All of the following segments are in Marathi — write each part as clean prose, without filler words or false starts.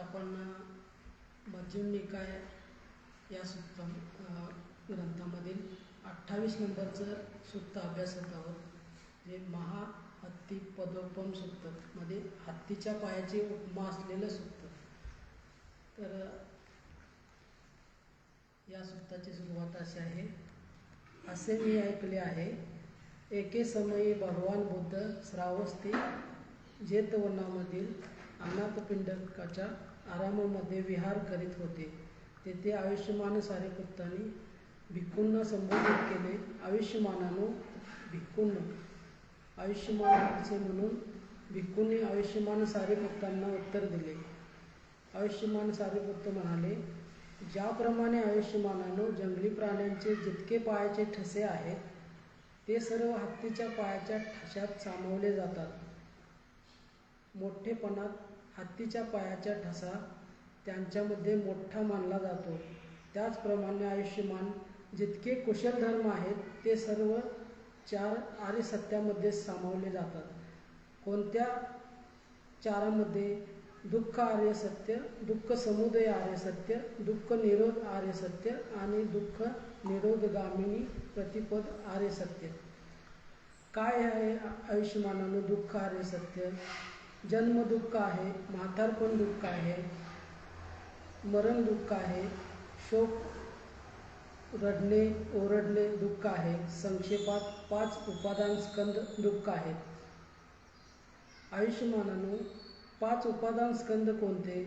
आपण मध्यम निकाय या सूक्त ग्रंथामधील 28 नंबरचं सूक्त अभ्यासत आहोत. जे महाहत्ती पदोपम सूक्त मध्ये हत्तीच्या पायाची उपमा असलेलं सूक्त. तर या सूक्ताची सुरुवात अशी आहे. असे मी ऐकले आहे, एके समयी भगवान बुद्ध श्रावस्ती जेतवनामधील अनाथपिंडकाच्या आरामामध्ये विहार करीत होते. तेथे आयुष्यमान सारिपुत्तांनी भिक्खूंना संबोधित केले. आयुष्यमानानो भिक्खूंनो, आयुष्यमान असे म्हणून भिक्खूंनी आयुष्यमान सारिपुत्तांना उत्तर दिले. आयुष्यमान सारिपुत्त म्हणाले, ज्याप्रमाणे आयुष्यमानानो जंगली प्राण्यांचे जितके पायाचे ठसे आहेत ते सर्व हत्तीच्या पायाच्या ठशात सामावले जातात. मोठेपणात हत्तीच्या पायाचा ठसा त्यांच्यामध्ये मोठा मानला जातो. त्याचप्रमाणे आयुष्यमान जितके कुशल धर्म आहेत ते सर्व 4 आर्य सत्यामध्ये सामावले जातात. कोणत्या 4मध्ये? दुःख आर्य सत्य, दुःख समुदय आर्य सत्य, दुःख निरोध आर्य सत्य आणि दुःख निरोधगामिनी प्रतिपद आर्य सत्य. काय आहे आयुष्यमानानं दुःख आर्य सत्य? जन्म दुःख आहे, म्हातारपण दुःख आहे, मरण दुःख आहे, शोक रडणे ओरडणे दुःख आहे. संक्षेपात 5 उपादान स्कंद दुःख आहेत. आयुष्यमानानो 5 उपादान स्कंद कोणते?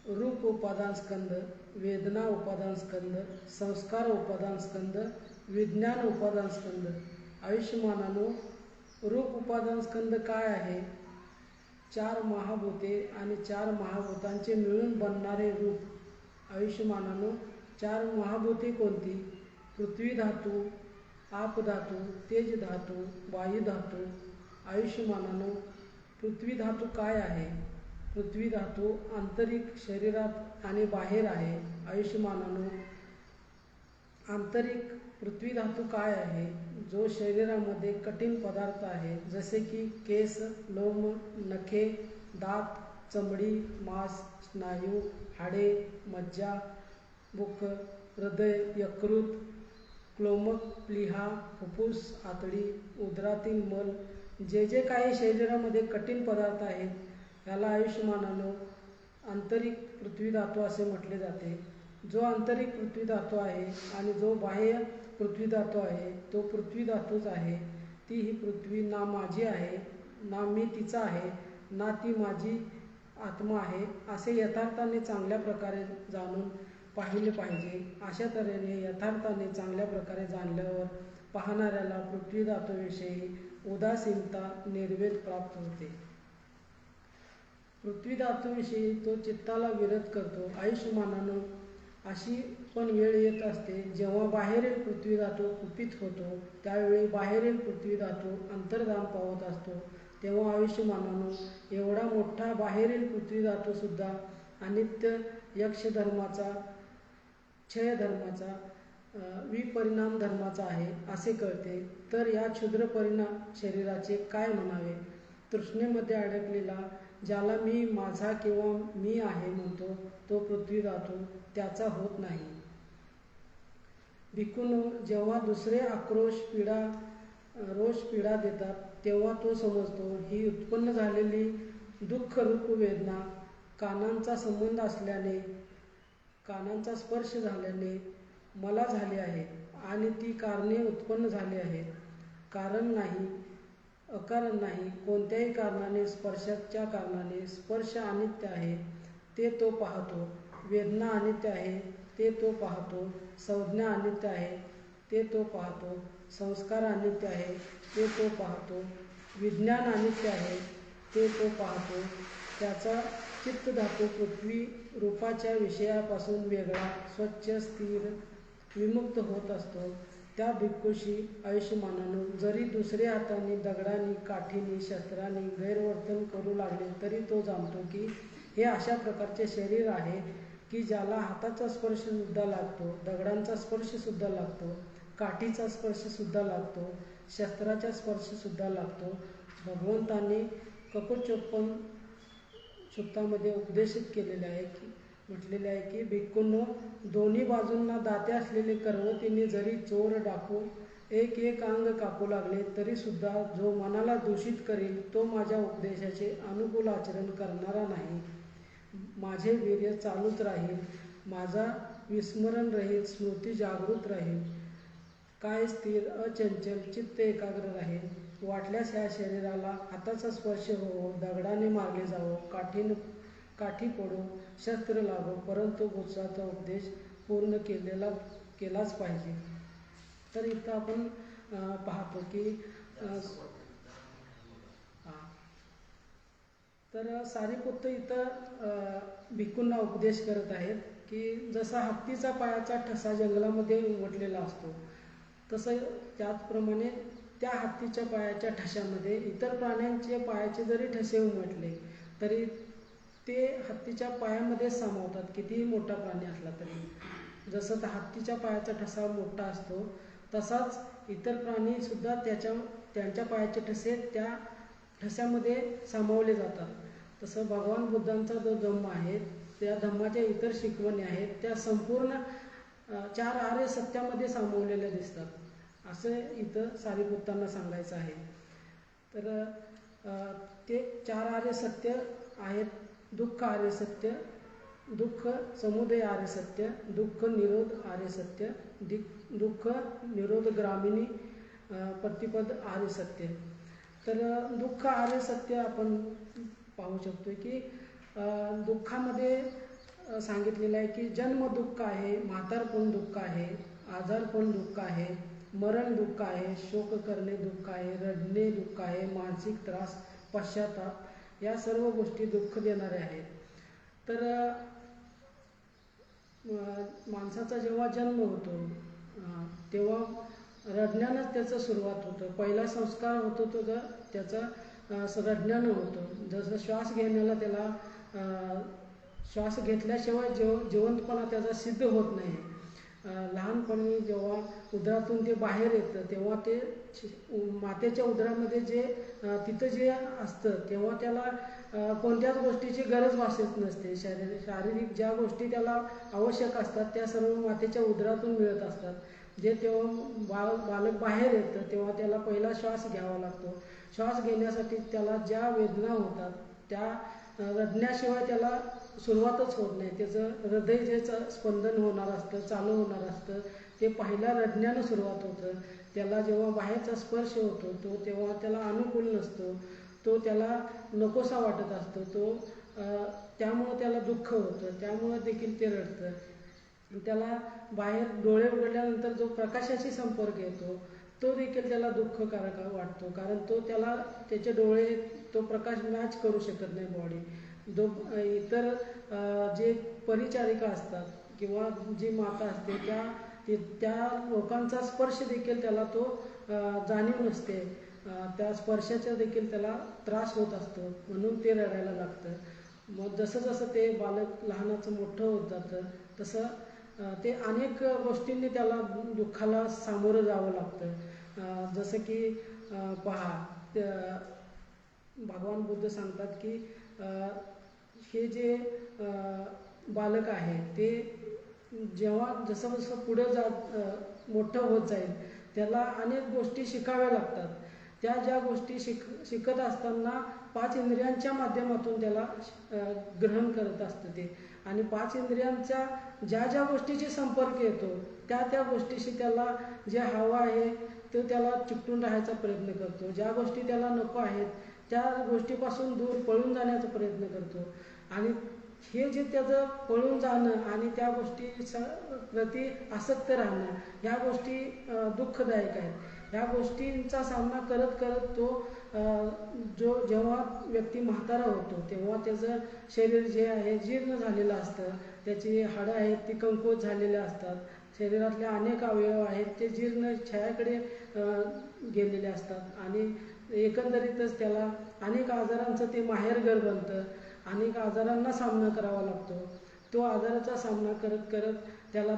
रूप उपादान स्कंद, वेदना उपादान स्कंद, संस्कार उपादान स्कंद, विज्ञान उपादान स्कंद. आयुष्यमानानो रूप उपादान स्कंद काय आहे? 4 महाभूते आणि 4 महाभूतांचे मिळून बनणारे रूप. आयुष्यमानानो 4 महाभूते कोणती? पृथ्वी धातू, आप धातू, तेज धातू, वायू धातू. आयुष्यमानानो पृथ्वी धातू काय आहे? पृथ्वी धातू आंतरिक शरीरात आणि बाहेर आहे. आयुष्यमानानो आंतरिक पृथ्वी धातू काय आहे? जो शरीरामध्ये कठीण पदार्थ आहे, जसे की केस, लोम, नखे, दात, चमडी, मांस, स्नायू, हाडे, मज्जा, बुक, हृदय, यकृत, क्लोमक, प्लीहा, फुफ्फुस, आतडी, उदरातील मल, जे काही शरीरामध्ये कठीण पदार्थ आहेत याला आयुष्यमानानो आंतरिक पृथ्वी धातू असे म्हटले जाते. जो आंतरिक पृथ्वी धातू आहे आणि जो बाह्य पृथ्वी धातू आहे तो पृथ्वी धातूच आहे. ती ही पृथ्वी ना माझी आहे, ना मी तिचा आहे, ना ती माझी आत्मा आहे, असे यथार्थाने चांगल्या प्रकारे जाणून पाहिले पाहिजे. अशा तऱ्हेने यथार्थाने चांगल्या प्रकारे जाणल्यावर पाहणाऱ्याला पृथ्वी धातूविषयी उदासीनता निर्वेद प्राप्त होते. पृथ्वी धातूविषयी तो चित्ताला विरत करतो. आयुष्यमानानं अशी पण वेळ येत असते जेव्हा बाहेरील पृथ्वी धातू कुपित होतो. त्यावेळी बाहेरील पृथ्वी धातू अंतर्धान पावत असतो. तेव्हा आयुष्यमानानं एवढा मोठा बाहेरील पृथ्वी धातूसुद्धा अनित्य यक्षधर्माचा, क्षयधर्माचा, विपरिणाम धर्माचा आहे असे कळते. तर या क्षुद्र परिणाम शरीराचे काय म्हणावे? तृष्णेमध्ये अडकलेला ज्याला मी माझा किंवा मी आहे म्हणतो तो पृथ्वी धातू त्याचा होत नाही. भिक्खूंनो, जेव्हा दुसरे आक्रोश, पीडा, रोष, पीडा देतात तेव्हा तो समजतो ही उत्पन्न झालेली दुःखरूप वेदना कानांचा संबंध असल्याने, कानांचा स्पर्श झाल्याने मला झाली आहे आणि ती कारणे उत्पन्न झाली आहेत. कारण नाही, अकारण नाही, कोणत्याही कारणाने स्पर्शाच्या कारणाने. स्पर्श अनित्य आहे ते तो पाहतो. वेदना अनित्य आहे ते तो पाहतो. संज्ञा अनित्य आहे ते तो पाहतो. संस्कार अनित्य आहे ते तो पाहतो. विज्ञान अनित्य आहे ते तो पाहतो. त्याचा चित्तधातू पृथ्वी रूपाच्या विषयापासून वेगळा, स्वच्छ, स्थिर, विमुक्त होत असतो. त्या भिक्खूशी आयुष्यमानानं जरी दुसरे हाताने, दगडांनी, काठीने, शस्त्रांनी गैरवर्तन करू लागले तरी तो जाणतो की हे अशा प्रकारचे शरीर आहे की ज्याला हाताचा स्पर्शसुद्धा लागतो, दगडांचा स्पर्शसुद्धा लागतो, काठीचा स्पर्शसुद्धा लागतो, शस्त्राचा स्पर्शसुद्धा लागतो. भगवंताने ककोचोपन सुत्तामध्ये उपदेशित केलेले आहे की म्हटलेले आहे की भिक्खूंनो, दोन्ही बाजूंना दाते असलेले कर्वतींनी जरी चोर डाकू एक एक अंग कापू लागले तरी सुद्धा जो मनाला दूषित करील तो माझ्या उपदेशाचे अनुकूल आचरण करणारा नाही. माझे वीर्य चालूच राहील, माझा विस्मरण रहित स्मृती जागृत राहील, काय स्थिर अचंचल चित्त एकाग्र राहील. वाटल्यास ह्या शरीराला हाताचा स्पर्श होवो, दगडाने मारले जावो, काठी पडो, शस्त्र लागो, परंतु बुद्धाचा उपदेश पूर्ण केलाच पाहिजे. तर इथं आपण पाहतो की तर सारीपुत्त इथं भिक्खूंना उपदेश करत आहेत की जसा हत्तीचा पायाचा ठसा जंगलामध्ये उमटलेला असतो तसं त्याचप्रमाणे त्या हत्तीच्या पायाच्या ठशामध्ये इतर प्राण्यांचे पायाचे जरी ठसे उमटले तरी ते हत्तीच्या पायामध्ये सामावतात, कितीही मोठा प्राणी असला तरी. जसं तर हत्तीच्या पायाचा ठसा मोठा असतो तसाच इतर प्राणीसुद्धा त्यांच्या पायाचे ठसे त्या ठस्यामध्ये सामावले जातात. तसं भगवान बुद्धांचा जो धम्म आहे त्या धम्माच्या इतर शिकवणी आहेत त्या संपूर्ण 4 आर्य सत्यामध्ये सामावलेल्या दिसतात, असं इथं सारीपुत्तांना सांगायचं आहे. तर ते 4 आर्य सत्य आहेत: दुःख आर्य सत्य, दुःख समुदय आर्य सत्य, दुःख निरोध आर्य सत्य, दुःख निरोध ग्रामिणी प्रतिपद आर्य सत्य. तर दुःख आर्य सत्य आपण पाहू शकतो की दुःखामध्ये सांगितलेलं आहे की जन्म दुःख आहे, म्हातारपण दुःख आहे, आजारपण दुःख आहे, मरण दुःख आहे, शोक करणे दुःख आहे, रडणे दुःख आहे, मानसिक त्रास, पश्चाताप या सर्व गोष्टी दुःख देणाऱ्या आहेत. तर माणसाचा जेव्हा जन्म होतो तेव्हा रडण्यानंच त्याचं सुरुवात होतं. पहिला संस्कार होतो तो त्याचा रडण्यानं होतो. जसं श्वास घेण्याला त्याला श्वास घेतल्याशिवाय जिवंतपणा त्याचा सिद्ध होत नाही. लहानपणी जेव्हा उदरातून ते बाहेर येतं तेव्हा ते मातेच्या उदरामध्ये तिथं जे असतं तेव्हा त्याला कोणत्याच गोष्टीची गरज भासत नसते. शारीरिक ज्या गोष्टी त्याला आवश्यक असतात त्या सर्व मातेच्या उदरातून मिळत असतात. जे तेव्हा बालक बाहेर येतं तेव्हा त्याला पहिला श्वास घ्यावा लागतो. श्वास घेण्यासाठी त्याला ज्या वेदना होतात त्या रडण्याशिवाय त्याला सुरुवातच होत नाही. त्याचं हृदय जे स्पंदन होणार असतं, चालू होणार असतं, ते पहिल्या रडण्यानं सुरुवात होतं. त्याला जेव्हा बाहेरचा स्पर्श होतो तेव्हा त्याला अनुकूल नसतो, तो त्याला नकोसा वाटत असतो, त्यामुळं त्याला दुःख होतं, त्यामुळं देखील ते रडतं. त्याला बाहेर डोळे उघडल्यानंतर जो प्रकाशाशी संपर्क येतो तो देखील त्याला दुःखकारक वाटतो, कारण त्याचे डोळे तो प्रकाश मॅच करू शकत नाही बॉडी. इतर जे परिचारिका असतात किंवा जी माता असते त्या लोकांचा स्पर्श देखील त्याला तो जाणीव नसते, त्या स्पर्शाचा देखील त्याला त्रास होत असतो, म्हणून ते रडायला लागतं. मग जसं जसं ते बालक लहानाचं मोठं होत जातं तसं ते अनेक गोष्टींनी त्याला दुःखाला सामोरं जावं लागतं. जसं की भगवान बुद्ध सांगतात की हे जे बालक आहे ते जेव्हा जसं जसं पुढं मोठं होत जाईल त्याला अनेक गोष्टी शिकाव्या लागतात. त्या ज्या गोष्टी शिकत असताना 5 इंद्रियांच्या माध्यमातून त्याला ग्रहण करत असतं ते, आणि 5 इंद्रियांच्या ज्या ज्या गोष्टीशी संपर्क येतो त्या गोष्टीशी त्याला जे हवं आहे तो त्याला चिकटून राहायचा प्रयत्न करतो. ज्या गोष्टी त्याला नको आहेत त्या गोष्टीपासून दूर पळून जाण्याचा प्रयत्न करतो. आणि हे जे त्याचं पळून जाणं आणि त्या गोष्टी प्रति आसक्त राहणं ह्या गोष्टी दुःखदायक आहेत. ह्या गोष्टींचा सामना करत करत तो जेव्हा व्यक्ती म्हातारा होतो तेव्हा त्याचं शरीर जे आहे जीर्ण झालेलं असतं, त्याची हाडं आहेत ती कमकुवत झालेली असतात, शरीरातले अनेक अवयव आहेत ते जीर्ण छायाकडे गेलेले असतात, आणि एकंदरीतच त्याला अनेक आजारांचं ते माहेरघर बनतं. अनेक आजारांना सामना करावा लागतो. तो आजाराचा सामना करत करत त्याला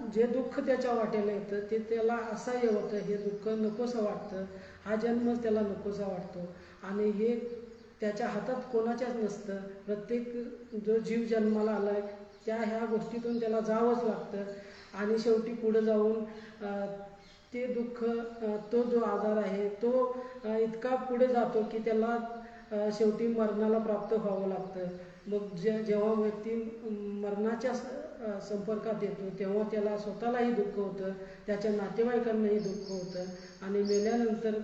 जे दुःख त्याच्या वाटेला येतं ते त्याला असह्य होतं, हे दुःख नकोसं वाटतं, हा जन्मच त्याला नकोसा वाटतो. आणि हे त्याच्या हातात कोणाच्याच नसतं. प्रत्येक जो जीव जन्माला आला आहे त्या ह्या गोष्टीतून त्याला जावंच लागतं आणि शेवटी पुढं जाऊन ते दुःख, तो जो आजार आहे तो इतका पुढे जातो की त्याला शेवटी मरणाला प्राप्त व्हावं लागतं. मग जेव्हा व्यक्ती मरणाच्या संपर्कात येतो तेव्हा त्याला स्वतःलाही दुःख होतं, त्याच्या नातेवाईकांनाही दुःख होतं आणि मेल्यानंतर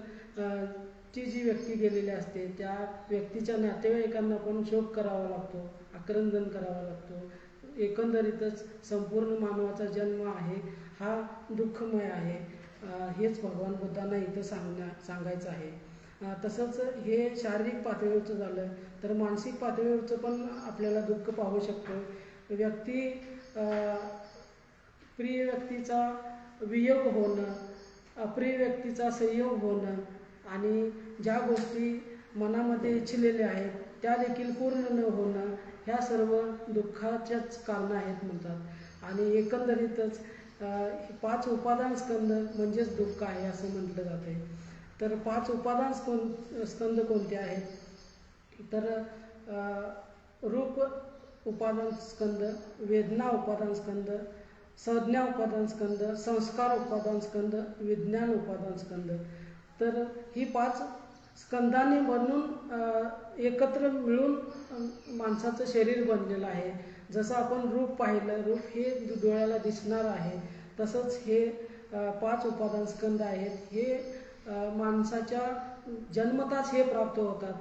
ती जी व्यक्ती गेलेली असते त्या व्यक्तीच्या नातेवाईकांना पण शोक करावा लागतो, आक्रंदन करावा लागतो. एकंदरीतच संपूर्ण मानवाचा जन्म आहे हा दुःखमय आहे, हेच भगवान बुद्धांना इथं सांगायचं आहे. तसंच हे शारीरिक पातळीवरचं झालं, तर मानसिक पातळीवरचं पण आपल्याला दुःख पाहू शकतो. व्यक्ती प्रिय व्यक्तीचा वियोग होणं, अप्रिय व्यक्तीचा संयोग होणं आणि ज्या गोष्टी मनामध्ये इच्छिलेल्या आहेत त्या देखील पूर्ण न होणं, ह्या सर्व दुःखाच्याच कारणं आहेत म्हणतात. आणि एकंदरीतच 5 उपादान स्कंद म्हणजेच दुःख आहे असं म्हटलं जाते. तर 5 उपादान स्कंद कोणते आहेत, तर रूप उपादान स्कंद, वेदना उपादान स्कंद, संज्ञा उपादान स्कंद, संस्कार उपादान स्कंद, विज्ञान उपादान स्कंद. तर ही 5 स्कंदाने बनून एकत्र मिळून माणसाचं शरीर बनलेलं आहे. जसं आपण रूप पाहिलं, रूप हे डोळ्याला दिसणार आहे, तसंच हे 5 उपादान स्कंद आहेत. हे माणसाच्या जन्मताच हे प्राप्त होतात.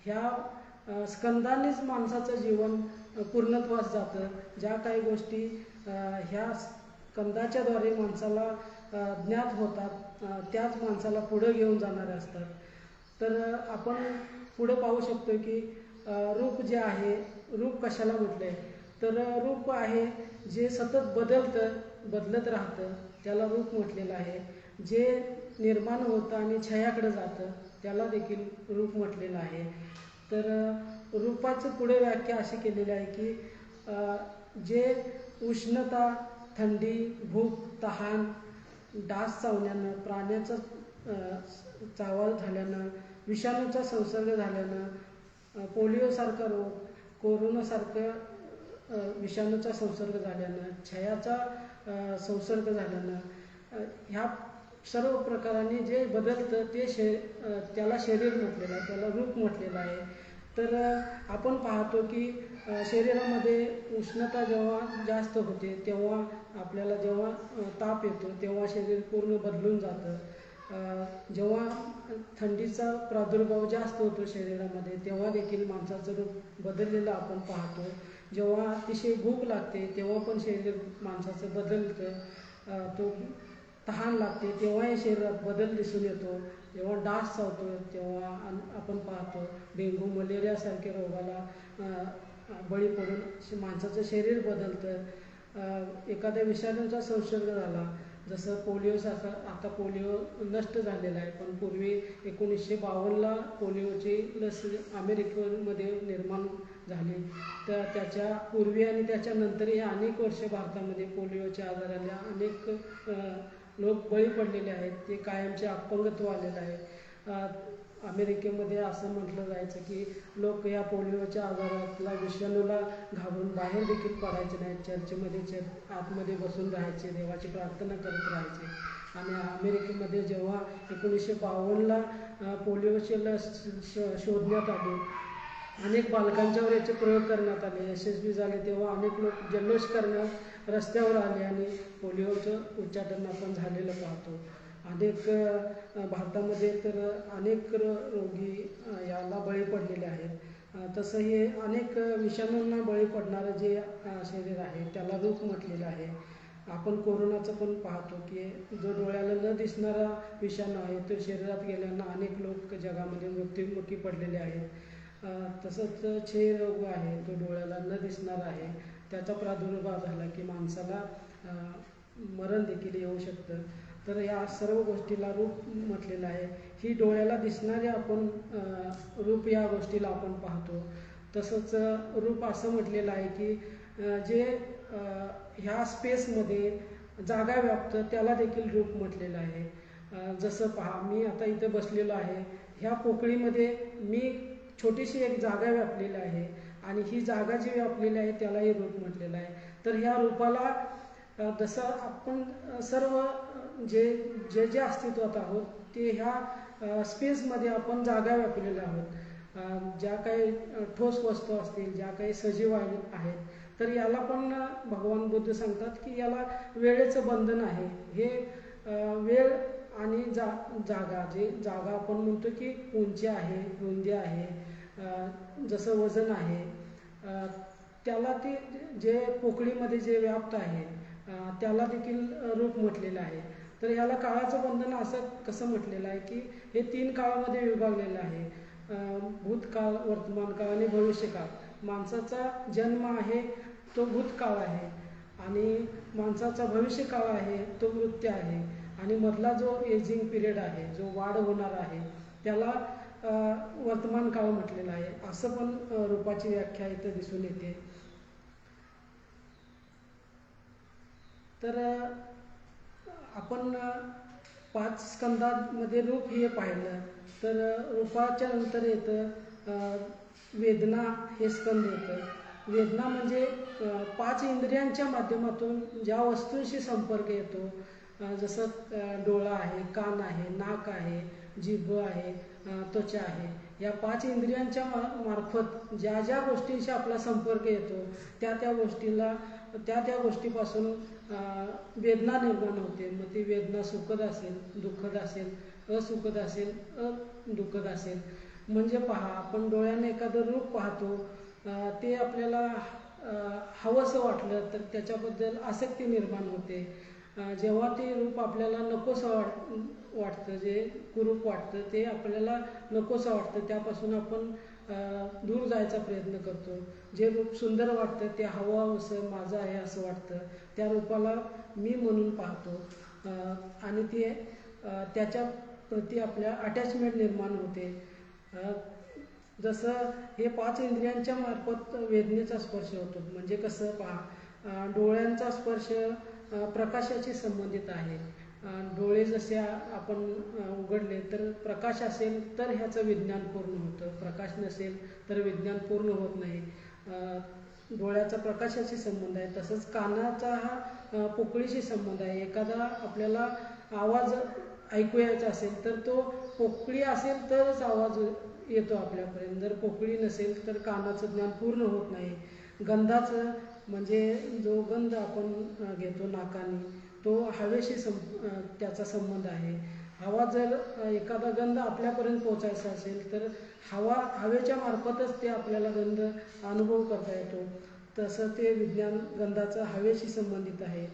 ह्या स्कंदानेच माणसाचं जीवन पूर्णत्वास जातं. ज्या काही गोष्टी ह्या स्कंदाच्याद्वारे माणसाला ज्ञात होतात त्याच माणसाला पुढं घेऊन जाणारे असतात. तर आपण पुढं पाहू शकतो की रूप जे आहे, रूप कशाला म्हटलं आहे, तर रूप आहे जे सतत बदलत राहतं त्याला रूप म्हटलेलं आहे. जे निर्माण होतं आणि छयाकडे जातं त्याला देखील रूप म्हटलेलं आहे. तर रूपाचं पुढे व्याख्या अशी केलेली आहे की जे उष्णता, थंडी, भूक, तहान, डास चावल्यानं, प्राण्याचा चावा झाल्यानं, विषाणूचा संसर्ग झाल्यानं, पोलिओसारखा रोग, कोरोनासारखं विषाणूचा संसर्ग झाल्यानं, क्षयाचा संसर्ग झाल्यानं, ह्या सर्व प्रकाराने जे बदलतं ते त्याला शरीर म्हटलेलं आहे, त्याला रूप म्हटलेलं आहे. तर आपण पाहतो की शरीरामध्ये उष्णता जेव्हा जास्त होते तेव्हा आपल्याला जेव्हा ताप येतो तेव्हा शरीर पूर्ण बदलून जातं. जेव्हा थंडीचा प्रादुर्भाव जास्त होतो शरीरामध्ये तेव्हा देखील माणसाचं रूप बदललेलं आपण पाहतो. जेव्हा अतिशय भूक लागते तेव्हा पण शरीर माणसाचं बदलतं. तो तहान लागते तेव्हाही शरीरात बदल दिसून येतो. जेव्हा डास चावतो तेव्हा आपण पाहतो डेंग्यू, मलेरियासारख्या रोगाला बळी पडून माणसाचं शरीर बदलतं. एखाद्या विषाणूचा संसर्ग झाला, जसं पोलिओसारखा, आता पोलिओ नष्ट झालेला आहे पण पूर्वी 1952ला पोलिओची लस अमेरिकेमध्ये निर्माण झाली. तर त्याच्या पूर्वी आणि त्याच्यानंतरही अनेक वर्ष भारतामध्ये पोलिओच्या आजाराला अनेक लोक बळी पडलेले आहेत. ते कायमचे अपंगत्व आलेलं आहे. अमेरिकेमध्ये असं म्हटलं जायचं की लोक या पोलिओच्या आजारातला विषाणूला घाबरून बाहेर देखील पडायचे नाहीत. चर्चमध्ये आतमध्ये बसून राहायचे, देवाची प्रार्थना करत राहायचे. आणि अमेरिकेमध्ये जेव्हा 1952ला पोलिओची लस शोधण्यात आली, अनेक बालकांच्यावर याचे प्रयोग करण्यात आले, यशस्वी झाले, तेव्हा अनेक लोक जल्लोष करण्यात रस्त्यावर आले आणि पोलिओचं उच्चाटन आपण झालेलं पाहतो. अनेक भारतामध्ये तर अनेक रोगी याला बळी पडलेले आहेत. तसं हे अनेक विषाणूंना बळी पडणारं जे शरीर आहे त्याला रूप म्हटलेलं आहे. आपण कोरोनाचं पण पाहतो की जो डोळ्याला न दिसणारा विषाणू आहे तो शरीरात गेल्यानं अनेक लोक जगामध्ये मृत्युमुखी पडलेले आहेत. तसंच क्षय रोग आहे, तो डोळ्याला न दिसणारा आहे, त्याचा प्रादुर्भाव झाला की माणसाला मरण देखील येऊ शकतं. तर या सर्व गोष्टीला रूप म्हटलेलं आहे. ही डोळ्याला दिसणारे आपण रूप या गोष्टीला आपण पाहतो. तसंच रूप असं म्हटलेलं आहे की जे ह्या स्पेसमध्ये जागा व्यापतं त्याला देखील रूप म्हटलेलं आहे. जसं पहा, मी आता इथं बसलेलो आहे, ह्या पोकळीमध्ये मी छोटीशी एक जागा व्यापलेली आहे आणि ही जागा जी व्यापलेली आहे त्यालाही रूप म्हटलेलं आहे. तर ह्या रूपाला जसं आपण सर्व जे जे जे अस्तित्वात आहोत ते ह्या स्पेसमध्ये आपण जागा व्यापलेल्या आहोत. ज्या काही ठोस वस्तू असतील, ज्या काही सजीव आहेत, तर याला पण भगवान बुद्ध सांगतात की याला वेळेचं बंधन आहे. हे वेळ आणि जागा, जे जागा आपण म्हणतो की उंची आहे, रुंदी आहे, जसं वजन आहे, त्याला ते जे पोकळीमध्ये जे व्याप्त आहे त्याला देखील रूप म्हटलेलं आहे. तर ह्याला काळाचं बंधन असं कसं म्हटलेलं आहे की हे 3 काळामध्ये विभागलेलं आहे. भूतकाळ, वर्तमान काळ आणि भविष्यकाळ. माणसाचा जन्म आहे तो भूतकाळ आहे आणि माणसाचा भविष्यकाळ आहे तो मृत्यू आहे आणि मधला जो एजिंग पिरियड आहे, जो वाढ होणार आहे, त्याला वर्तमान काळ म्हटलेला आहे. असं पण रूपाची व्याख्या इथं दिसून येते. तर आपण 5 स्कंदामध्ये रूप हे पाहिलं. तर रूपाच्या नंतर येतं वेदना हे स्कंद येतं. वेदना म्हणजे 5 इंद्रियांच्या माध्यमातून ज्या वस्तूंशी संपर्क येतो, जसं डोळा आहे, कान आहे, नाक आहे, जीभ आहे, त्वचा आहे, या 5 इंद्रियांच्या मार्फत ज्या ज्या गोष्टींशी आपला संपर्क येतो त्या गोष्टीला त्या गोष्टीपासून वेदना निर्माण होते. मग ती वेदना सुखद असेल, दुःखद असेल, असुखद असेल, दुःखद असेल. म्हणजे पहा, आपण डोळ्याने एखादं रूप पाहतो, ते आपल्याला हवंसं वाटलं तर त्याच्याबद्दल आसक्ती निर्माण होते. जेव्हा ते रूप आपल्याला नकोसं वाटतं, जे कुरूप वाटतं ते आपल्याला नकोसं वाटतं, त्यापासून आपण दूर जायचा प्रयत्न करतो. जे रूप सुंदर वाटतं, ते हवं असं माझं आहे असं वाटतं, त्या रूपाला मी म्हणून पाहतो आणि ते त्याच्या प्रती आपल्या अटॅचमेंट निर्माण होते. जसं हे 5 इंद्रियांच्या मार्फत वेदनेचा स्पर्श होतो. म्हणजे कसं पहा, डोळ्यांचा स्पर्श प्रकाशाशी संबंधित आहे. डोळे जसे आपण उघडले तर प्रकाश असेल तर ह्याचं विज्ञान पूर्ण होतं, प्रकाश नसेल तर विज्ञान पूर्ण होत नाही. डोळ्याचा प्रकाशाशी संबंध आहे. तसंच कानाचा हा पोकळीशी संबंध आहे. एखादा आपल्याला आवाज ऐकू यायचा असेल तर तो पोकळी असेल तरच आवाज येतो आपल्यापर्यंत. जर पोकळी नसेल तर कानाचं ज्ञान पूर्ण होत नाही. गंधाचं म्हणजे जो गंध आपण घेतो नाकाने, तो हवेशी त्याचा संबंध आहे. हवा जर एखादा गंध आपल्यापर्यंत पोचायचा असेल तर हवेच्या मार्फतच ते आपल्याला गंध अनुभव करता येतो. तसं ते विज्ञान गंधाचं हवेशी संबंधित आहे.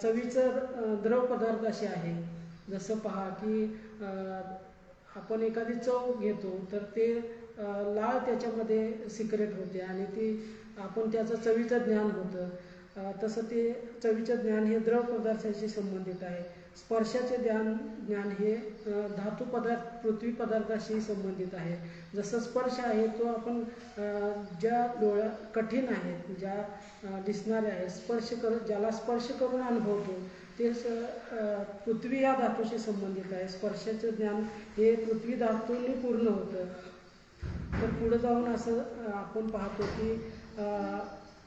चवीचं द्रव पदार्थाशी आहे. जसं पहा की आपण एखादी चव घेतो तर ते लाळ त्याच्यामध्ये सिक्रेट होते आणि ती आपण त्याचं चवीचं ज्ञान होतं. तसं ते चवीचं ज्ञान हे द्रव पदार्थाशी संबंधित आहे. स्पर्शाचे ज्ञान हे धातू पदार्थ, पृथ्वी पदार्थाशी संबंधित आहे. जसं स्पर्श आहे तो आपण ज्या डोळ्या कठीण आहेत, ज्या दिसणाऱ्या आहेत, ज्याला स्पर्श करून अनुभवतो ते पृथ्वी या धातूशी संबंधित आहे. स्पर्शाचं ज्ञान हे पृथ्वी धातूंनी पूर्ण होतं. तर पुढे जाऊन असं आपण पाहतो की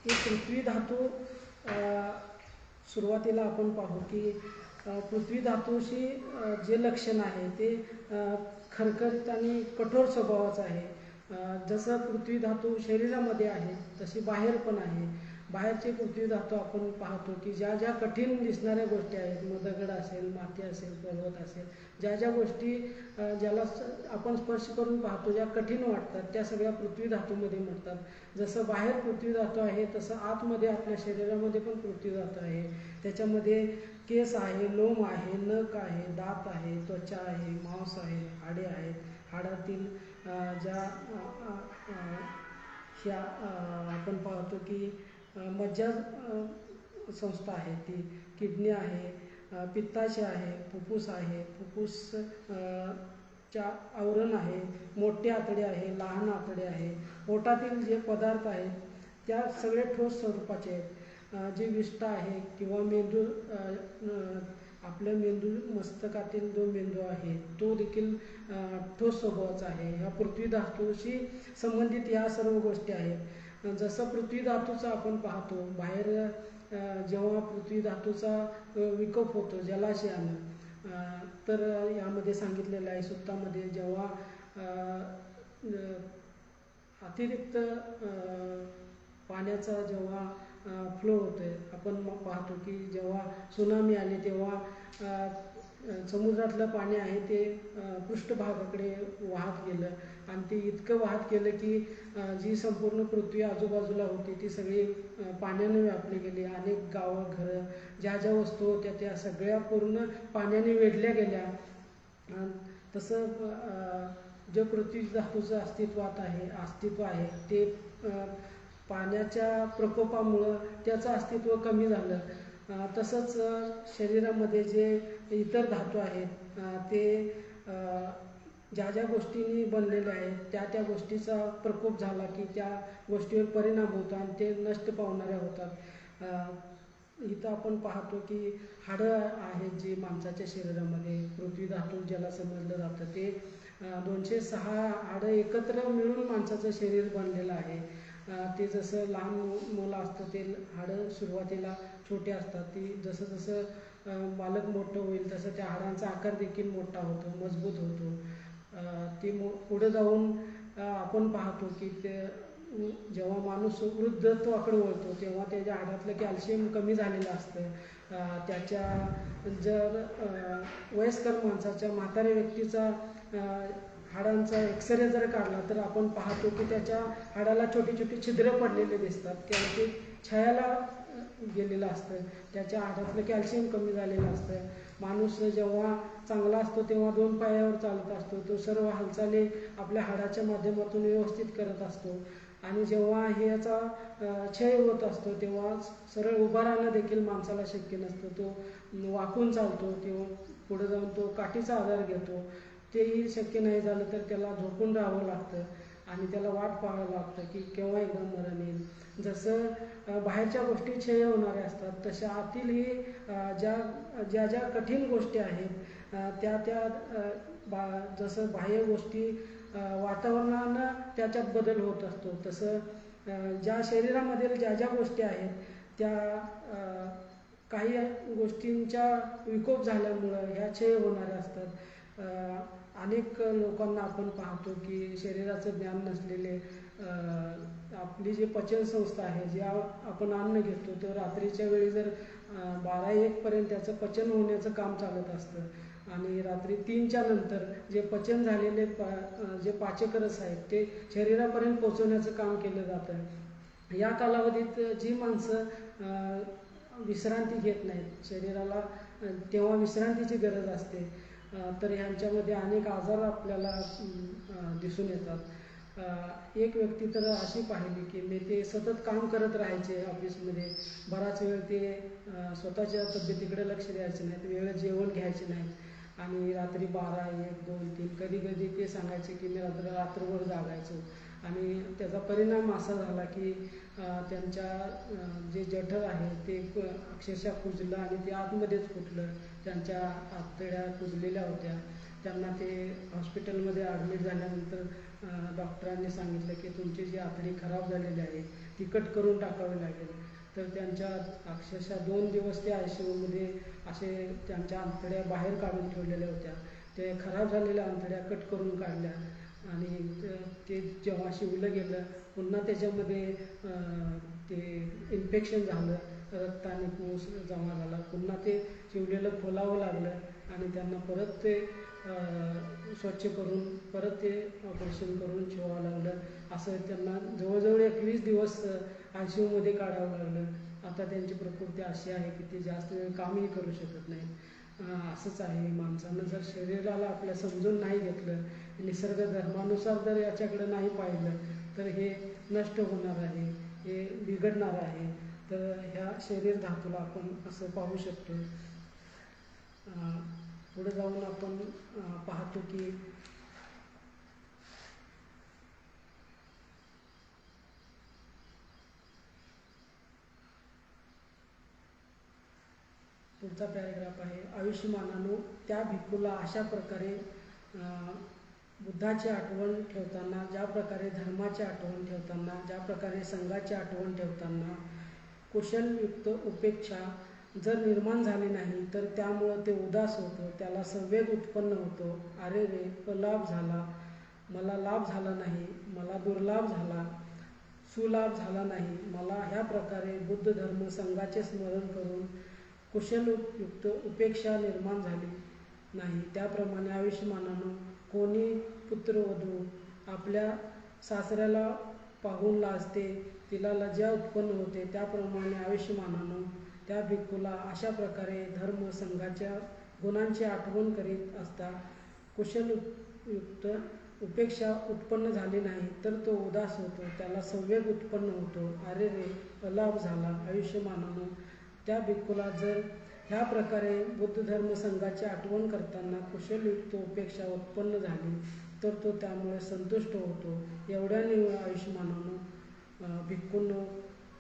ही पृथ्वी धातू, सुरुवातीला आपण पाहू की पृथ्वी धातूशी जे लक्षण आहे ते खरखरीत आणि कठोर स्वभावाचं आहे. जसं पृथ्वी धातू शरीरामध्ये आहे तशी बाहेर पण आहे. बाहेरचे पृथ्वी धातू आपण पाहतो की ज्या ज्या कठीण दिसणाऱ्या गोष्टी आहेत, मग दगड असेल, माती असेल, पर्वत असेल, ज्या ज्या गोष्टी ज्याला आपण स्पर्श करून पाहतो, ज्या कठीण वाटतात, त्या सगळ्या पृथ्वी धातूमध्ये म्हणतात. जसं बाहेर पृथ्वी धातू आहे तसं आतमध्ये आपल्या शरीरामध्ये पण पृथ्वी धातू आहे. त्याच्यामध्ये केस आहे, लोम आहे, नख आहे, दात आहे, त्वचा आहे, मांस आहे, हाडे आहेत. हाडातील ज्या ह्या आपण पाहतो की मज्जा संस्था आहे, ती किडनी आहे, पित्ताशय आहे, फुफ्फुस आहे, फुफ्फुस च्या आवरण आहे, मोठे आतडे आहे, लहान आतडे आहे. पोटातील जे पदार्थ आहेत त्या सगळे ठोस स्वरूपाचे आहेत. जी विष्ठा आहे किंवा मेंदू आपलं मेंदू, मस्तकातील जो मेंदू आहे तो देखील ठोस स्वभावाचा आहे. ह्या पृथ्वी धातूशी संबंधित या सर्व गोष्टी आहेत. जसं पृथ्वी धातूचा आपण पाहतो बाहेर, जेव्हा पृथ्वी धातूचा विकोप होतो जलाशयानं, तर यामध्ये सांगितलेलं आहे सुत्तामध्ये, जेव्हा अतिरिक्त पाण्याचा जेव्हा फ्लो होतोय, आपण पाहतो की जेव्हा सुनामी आली तेव्हा समुद्रातलं पाणी आहे ते पृष्ठभागाकडे वाहत गेलं आणि ते इतकं वाहत गेलं की जी संपूर्ण पृथ्वी आजूबाजूला होती ती सगळी पाण्याने व्यापली गेली. अनेक गावं, घरं, ज्या ज्या वस्तू होत्या त्या सगळ्या पूर्ण पाण्याने वेढल्या गेल्या. तसं जे पृथ्वी धातूचं अस्तित्व आहे ते पाण्याच्या प्रकोपामुळं त्याचं अस्तित्व कमी झालं. तसंच शरीरामध्ये जे इतर धातू आहेत ते ज्या ज्या गोष्टींनी बनलेले आहेत त्या गोष्टीचा प्रकोप झाला की त्या गोष्टीवर परिणाम होतो आणि ते नष्ट पावणाऱ्या होतात. इथं आपण पाहतो की हाडं आहेत जी माणसाच्या शरीरामध्ये, पृथ्वी धातू ज्याला समजलं जातं, ते 206 हाडं एकत्र मिळून माणसाचं शरीर बनलेलं आहे. ते जसं लहान मुलं असतं ते हाडं सुरुवातीला छोटे असतात, ती जसं जसं बालक मोठं होईल तसं त्या हाडांचा आकार देखील मोठा होतो, मजबूत होतो. ती पुढे जाऊन आपण पाहतो की ते जेव्हा माणूस वृद्धत्वाकडे वळतो तेव्हा त्याच्या हाडातलं कॅल्शियम कमी झालेलं असतं. जर वयस्कर माणसाच्या, म्हाताऱ्या व्यक्तीचा हाडांचा एक्सरे जर काढला तर आपण पाहतो की त्याच्या हाडाला छोटी छोटी छिद्रं पडलेले दिसतात, त्याला ते क्षयाला गेलेलं असतं, त्याच्या हाडातलं कॅल्शियम कमी झालेलं असतं. माणूस जेव्हा चांगला असतो तेव्हा 2 पायावर चालत असतो, तो सर्व हालचाली आपल्या हाडाच्या माध्यमातून व्यवस्थित करत असतो. आणि जेव्हा ह्याचा क्षय होत असतो तेव्हा सरळ उभा राहणं देखील माणसाला शक्य नसतं, तो वाकून चालतो किंवा पुढे जाऊन तो काठीचा आधार घेतो. तेही शक्य नाही झालं तर त्याला झोपून राहावं लागतं आणि त्याला वाट पाहावं लागतं की केव्हा एकदा मरण येईल. जसं बाहेरच्या गोष्टी क्षय होणाऱ्या असतात तशा आतीलही ज्या ज्या कठीण गोष्टी आहेत जसं बाह्य गोष्टी वातावरणानं त्याच्यात बदल होत असतो, तसं ज्या शरीरामधील ज्या ज्या गोष्टी आहेत त्या काही गोष्टींच्या विकोप झाल्यामुळं ह्या क्षय होणाऱ्या असतात. अनेक लोकांना आपण पाहतो की शरीराचं ज्ञान नसलेले, आपली जी पचनसंस्था आहे, जे आपण अन्न घेतो तो रात्रीच्या वेळी जर 12-1 पर्यंत त्याचं पचन होण्याचं काम चालत असतं आणि रात्री 3च्या नंतर जे पचन झालेले जे पाचकरस आहेत ते शरीरापर्यंत पोहोचवण्याचं काम केलं जातं. या कालावधीत जी माणसं विश्रांती घेत नाहीत, शरीराला तेव्हा विश्रांतीची गरज असते, तर ह्यांच्यामध्ये अनेक आजार आपल्याला दिसून येतात. एक व्यक्ती तर अशी पाहिली की मी ते सतत काम करत राहायचे ऑफिसमध्ये, बराच वेळ ते स्वतःच्या तब्येतीकडे लक्ष द्यायचे नाहीत, वेळेत जेवण घ्यायचे नाहीत आणि रात्री 12, 1, 2, 3 कधी कधी ते सांगायचे की मी रात्रभर जागायचो. आणि त्याचा परिणाम असा झाला की त्यांच्या जे जठर आहे ते अक्षरशः कुजलं आणि ते आतमध्येच फुटलं, त्यांच्या आतड्या कुजलेल्या होत्या. त्यांना ते हॉस्पिटलमध्ये ॲडमिट झाल्यानंतर डॉक्टरांनी सांगितलं की तुमची जी आतडी खराब झालेली आहे ती कट करून टाकावी लागेल. तर त्यांच्या अक्षरशः 2 दिवस ते ICUमध्ये असे त्यांच्या आतड्या बाहेर काढून ठेवलेल्या होत्या. ते खराब झालेल्या आतड्या कट करून काढल्या आणि ते जेव्हा शिवलं गेलं पुन्हा त्याच्यामध्ये ते इन्फेक्शन झालं, रक्ताने पूस जमा झाला, पुन्हा ते शिवलेलं खोलावं लागलं आणि त्यांना परत ते स्वच्छ करून परत ते ऑपरेशन करून शिवावं लागलं. असं त्यांना जवळजवळ 21 दिवस ICUमध्ये काढावं लागलं. आता त्यांची प्रकृती अशी आहे की ते जास्त वेळ कामही करू शकत नाही. असंच आहे, माणसानं जर शरीराला आपल्या समजून नाही घेतलं, निसर्ग धर्मानुसार जर याच्याकडे नाही पाहिलं तर हे नष्ट होणार आहे, हे बिघडणार आहे. तर ह्या शरीर धातूला आपण असं पाहू शकतो. पुढे जाऊन आपण पाहतो की पुढचा पॅरेग्राफ आहे, आयुष्यमानानो त्या भिक्खूला अशा प्रकारे बुद्धाची आठवण ठेवताना, ज्या प्रकारे धर्माची आठवण ठेवताना, ज्या प्रकारे संघाची आठवण ठेवताना कुशलयुक्त उपेक्षा जर निर्माण झाली नाही तर त्यामुळं ते उदास होतं, त्याला संवेग उत्पन्न होतो. अरे रे, अलाभ झाला, मला लाभ झाला नाही, मला दुर्लाभ झाला, सुलाभ झाला नाही. मला ह्या प्रकारे बुद्ध धर्म संघाचे स्मरण करून कुशलयुक्त उपेक्षा निर्माण झाली नाही. त्याप्रमाणे आयुष्यमानानं कोणी पुत्रवधू आपल्या सासऱ्याला पाहून लाजते, तिला लज्जा उत्पन्न होते, त्याप्रमाणे आयुष्यमानानं त्या भिक्खूला अशा प्रकारे धर्म संघाच्या गुणांची आठवण करीत असता कुशलयुक्त उपेक्षा उत्पन्न झाली नाही तर तो उदास होतो, त्याला संवेग उत्पन्न होतो. अरे रे, अलाभ झाला. आयुष्यमानानं त्या भिक्खूला जर ह्या प्रकारे बुद्ध धर्म संघाची आठवण करताना कुशलयुक्त उपेक्षा उत्पन्न झाली तर तो त्यामुळे संतुष्ट होतो. एवढ्याने आयुष्यमानानं भिक्खूंनं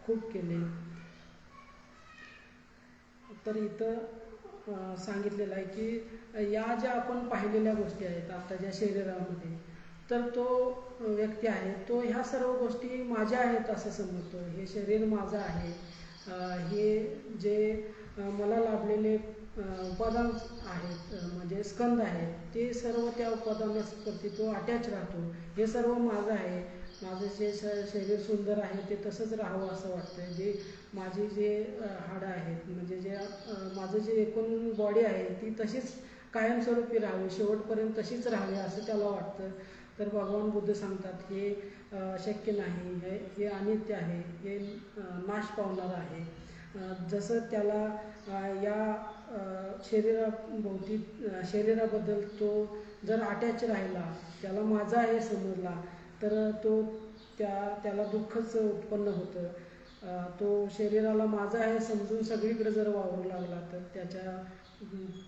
खूप केले. तर इथं सांगितलेलं आहे की या ज्या आपण पाहिलेल्या गोष्टी आहेत आत्ताच्या शरीरामध्ये, तर तो व्यक्ती आहे तो ह्या सर्व गोष्टी माझ्या आहेत असं समजतो. हे शरीर माझं आहे, हे जे मला लाभलेले उपादान आहेत म्हणजे स्कंद आहेत, ते सर्व त्या उपादानाप्रती तो अटॅच राहतो. हे सर्व माझं आहे, माझं जे शरीर सुंदर आहे ते तसंच राहावं असं वाटतं. जे माझी जे हाडं आहेत म्हणजे जे माझं जे एकूण बॉडी आहे ती तशीच कायमस्वरूपी राहावी, शेवटपर्यंत तशीच राहावी असं त्याला वाटतं. तर भगवान बुद्ध सांगतात हे शक्य नाही, हे अनित्य आहे, हे नाश पावणारं आहे. जसं त्याला या शरीराभोवती शरीराबद्दल तो जर अटॅच राहिला, त्याला माझा आहे समजला, तर त्याला दुःखच उत्पन्न होतं. तो शरीराला माझा आहे समजून सगळीकडे जर वावरू लागला तर त्याच्या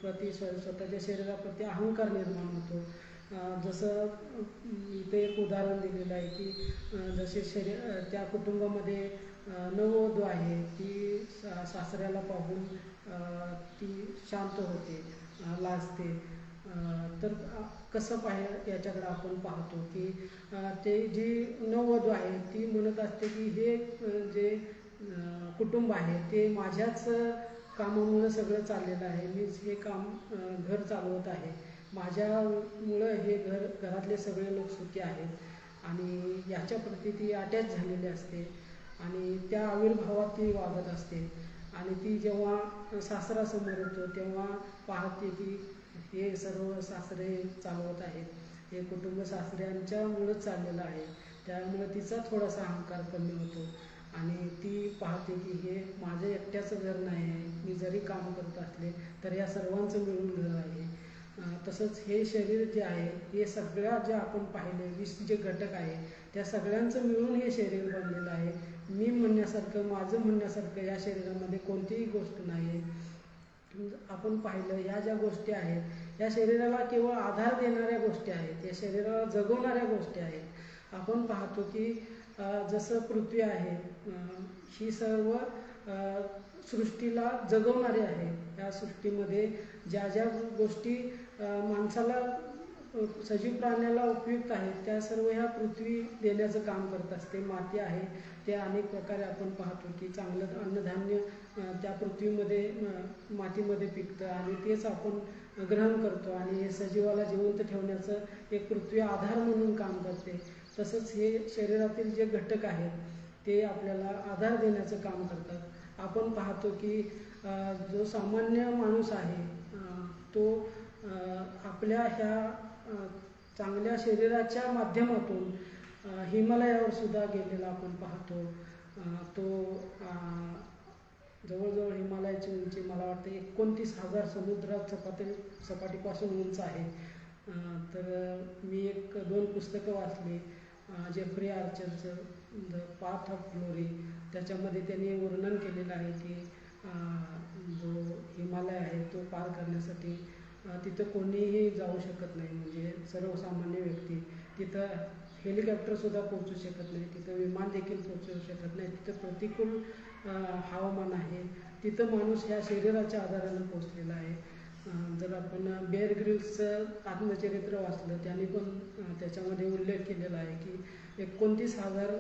प्रति स्वतःच्या शरीराप्रती अहंकार निर्माण होतो. जसं इथे एक उदाहरण दिलेलं आहे की जसे त्या कुटुंबामध्ये नववधू आहे, ती सासऱ्याला पाहून ती शांत होते, लाजते. तर कसं याच्याकडे आपण पाहतो की ते जी नववधू आहे ती म्हणत असते की हे जे कुटुंब आहे ते माझ्याच कामामुळं सगळं चाललेलं आहे, मीच हे काम घर चालवत आहे, माझ्यामुळं हे घरातले सगळे लोक सुखी आहेत आणि याच्याप्रती ती अटॅच झालेली असते आणि त्या आविर्भावात ती वागत असते. आणि ती जेव्हा सासरासमोर येतो तेव्हा पाहते की हे सर्व सासरे चालवत आहेत, हे कुटुंब सासऱ्यांच्यामुळंच चाललेलं आहे, त्यामुळे तिचा थोडासा अहंकार कमी होतो आणि ती पाहते की हे माझं एकट्याचं घर नाही आहे, मी जरी काम करत असले तर या सर्वांचं मिळून घर आहे. तसंच हे शरीर जे आहे हे सगळ्या ज्या आपण पाहिले 20 जे घटक आहे त्या सगळ्यांचं मिळून हे शरीर बनलेलं आहे. मी म्हणण्यासारखं, माझं म्हणण्यासारखं या शरीरामध्ये कोणतीही गोष्ट नाही आहे. आपण पाहिलं या ज्या गोष्टी आहेत या शरीराला केवळ आधार देणाऱ्या गोष्टी आहेत, या शरीराला जगवणाऱ्या गोष्टी आहेत. आपण पाहतो की जसं पृथ्वी आहे ही सर्व सृष्टीला जगवणारी आहे. या सृष्टीमध्ये ज्या ज्या गोष्टी माणसाला सजीव प्राण्याला उपयुक्त आहेत त्या सर्व ह्या पृथ्वी देण्याचं काम करत असते. माती आहे ते अनेक प्रकारे आपण पाहतो की चांगलं अन्नधान्य त्या पृथ्वीमध्ये मातीमध्ये पिकतं आणि तेच आपण ग्रहण करतो आणि हे सजीवाला जिवंत ठेवण्याचं एक पृथ्वी आधार म्हणून काम करते. तसंच हे शरीरातील जे घटक आहेत ते आपल्याला आधार देण्याचं काम करतात. आपण पाहतो की जो सामान्य माणूस आहे तो आपल्या ह्या चांगल्या शरीराच्या माध्यमातून हिमालयावर सुद्धा गेलेला आपण पाहतो. तो जवळजवळ हिमालयाची उंची मला वाटतं 29,000 समुद्रात सपाटीपासून उंच आहे. तर मी 1-2 पुस्तकं वाचली जेफ्री आर्चरचं द पाथ ऑफ ग्लोरी, त्याच्यामध्ये त्यांनी वर्णन केलेलं आहे की जो हिमालय आहे तो पार करण्यासाठी तिथं कोणीही जाऊ शकत नाही, म्हणजे सर्वसामान्य व्यक्ती तिथं हेलिकॉप्टरसुद्धा पोहोचू शकत नाही, तिथं विमान देखील पोहोचू शकत नाही, तिथं प्रतिकूल हवामान आहे, तिथं माणूस ह्या शरीराच्या आधारानं पोचलेला आहे. जर आपण बेअर ग्रिल्सचं आत्मचरित्र वाचलं, त्यांनी पण त्याच्यामध्ये उल्लेख केलेला आहे की 29,000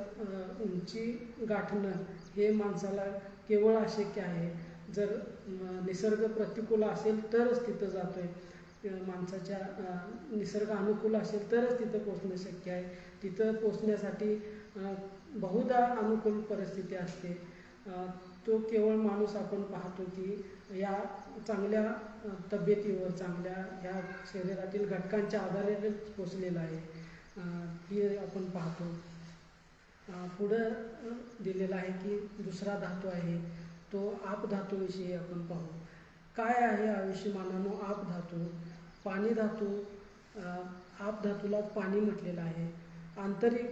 उंची गाठणं हे माणसाला केवळ अशक्य आहे. जर निसर्ग प्रतिकूल असेल तरच तिथं जातो आहे, माणसाच्या निसर्ग अनुकूल असेल तरच तिथं पोचणं शक्य आहे. तिथं पोचण्यासाठी बहुधा अनुकूल परिस्थिती असते. तो केवळ माणूस आपण पाहतो की या चांगल्या तब्येतीवर, चांगल्या ह्या शरीरातील घटकांच्या आधारे पोचलेला आहे, हे आपण पाहतो. पुढं दिलेला आहे की दुसरा धातू आहे तो आप धातूविषयी आपण पाहू. काय आहे आयुष्यमानानो आप धातू? पाणी धातू. आप धातूला पाणी म्हटलेलं आहे. आंतरिक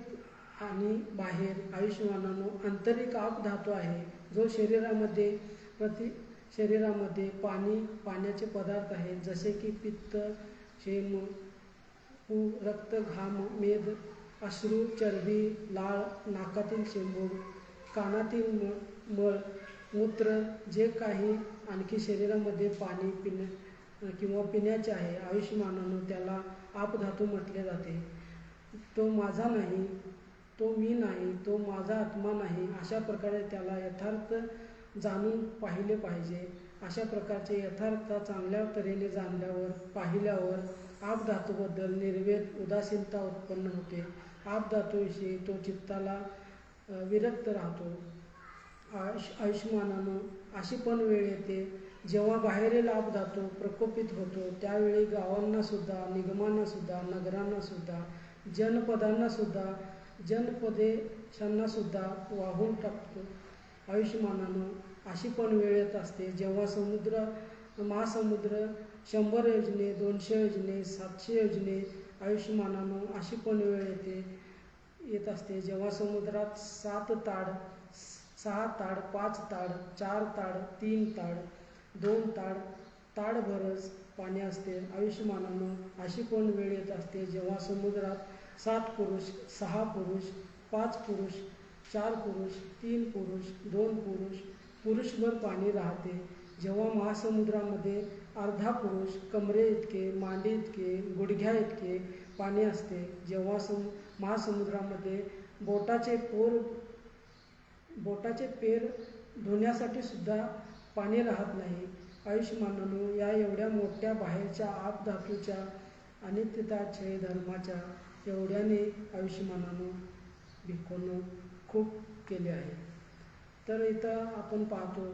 आणि बाहेर आयुष्यमानानो आंतरिक आप धातू आहे जो शरीरामध्ये पाण्याचे पदार्थ आहेत, जसे की पित्त, शेम, रक्त, घाम, मेद, अश्रू, चरबी, लाळ, नाकातील शेंबूड, कानातील मळ, मूत्र, जे काही आणखी शरीरामध्ये पाणी किंवा पिण्याचे आहे, आयुष्यमानानं त्याला आप धातू म्हटले जाते. तो माझा नाही, तो मी नाही, तो माझा आत्मा नाही, अशा प्रकारे त्याला यथार्थ जाणून पाहिले पाहिजे. अशा प्रकारचे यथार्थ चांगल्या तऱ्हेने जाणल्यावर, पाहिल्यावर आप धातूबद्दल निर्वेद उदासीनता उत्पन्न होते. आप धातूविषयी तो चित्ताला विरक्त राहतो. आयुष्यमानानं अशी पण वेळ येते जेव्हा बाहेरील आप धातू प्रकोपित होतो. त्यावेळी गावांनासुद्धा, निगमांनासुद्धा, नगरांनासुद्धा, जनप्रदेशांनासुद्धा वाहून टाकतो. आयुष्यमानानं अशी पण वेळ येत असते जेव्हा महासमुद्र 100 योजने, 200 योजने, 700 योजने, आयुष्यमानानं अशी पण वेळ येत असते जेव्हा समुद्रात 7 ताड, 6 ताड, 5 ताड, 4 ताड, 3 ताड, 2 ताड, ताडभरच पाणी असते. आयुष्यमानानं अशी पण वेळ येत असते जेव्हा समुद्रात 7 पुरुष, 6 पुरुष, 5 पुरुष, 4 पुरुष, 3 पुरुष, 2 पुरुषभर पाणी राहते. जेव्हा महासमुद्रामध्ये अर्धा पुरुष, कमरे इतके, मांडी इतके, गुडघ्या इतके पाणी असते. जेव्हा महासमुद्रामध्ये बोटाचे पेर धुण्यासाठी सुद्धा पाणी राहत नाही. आयुष्यमानानं या एवढ्या मोठ्या बाहेरच्या आप धातूच्या अनित्यता, क्षय, धर्माच्या एवढ्याने आयुष्यमानानं भिक्खूंनं खूप केले आहे. तर इथं आपण पाहतो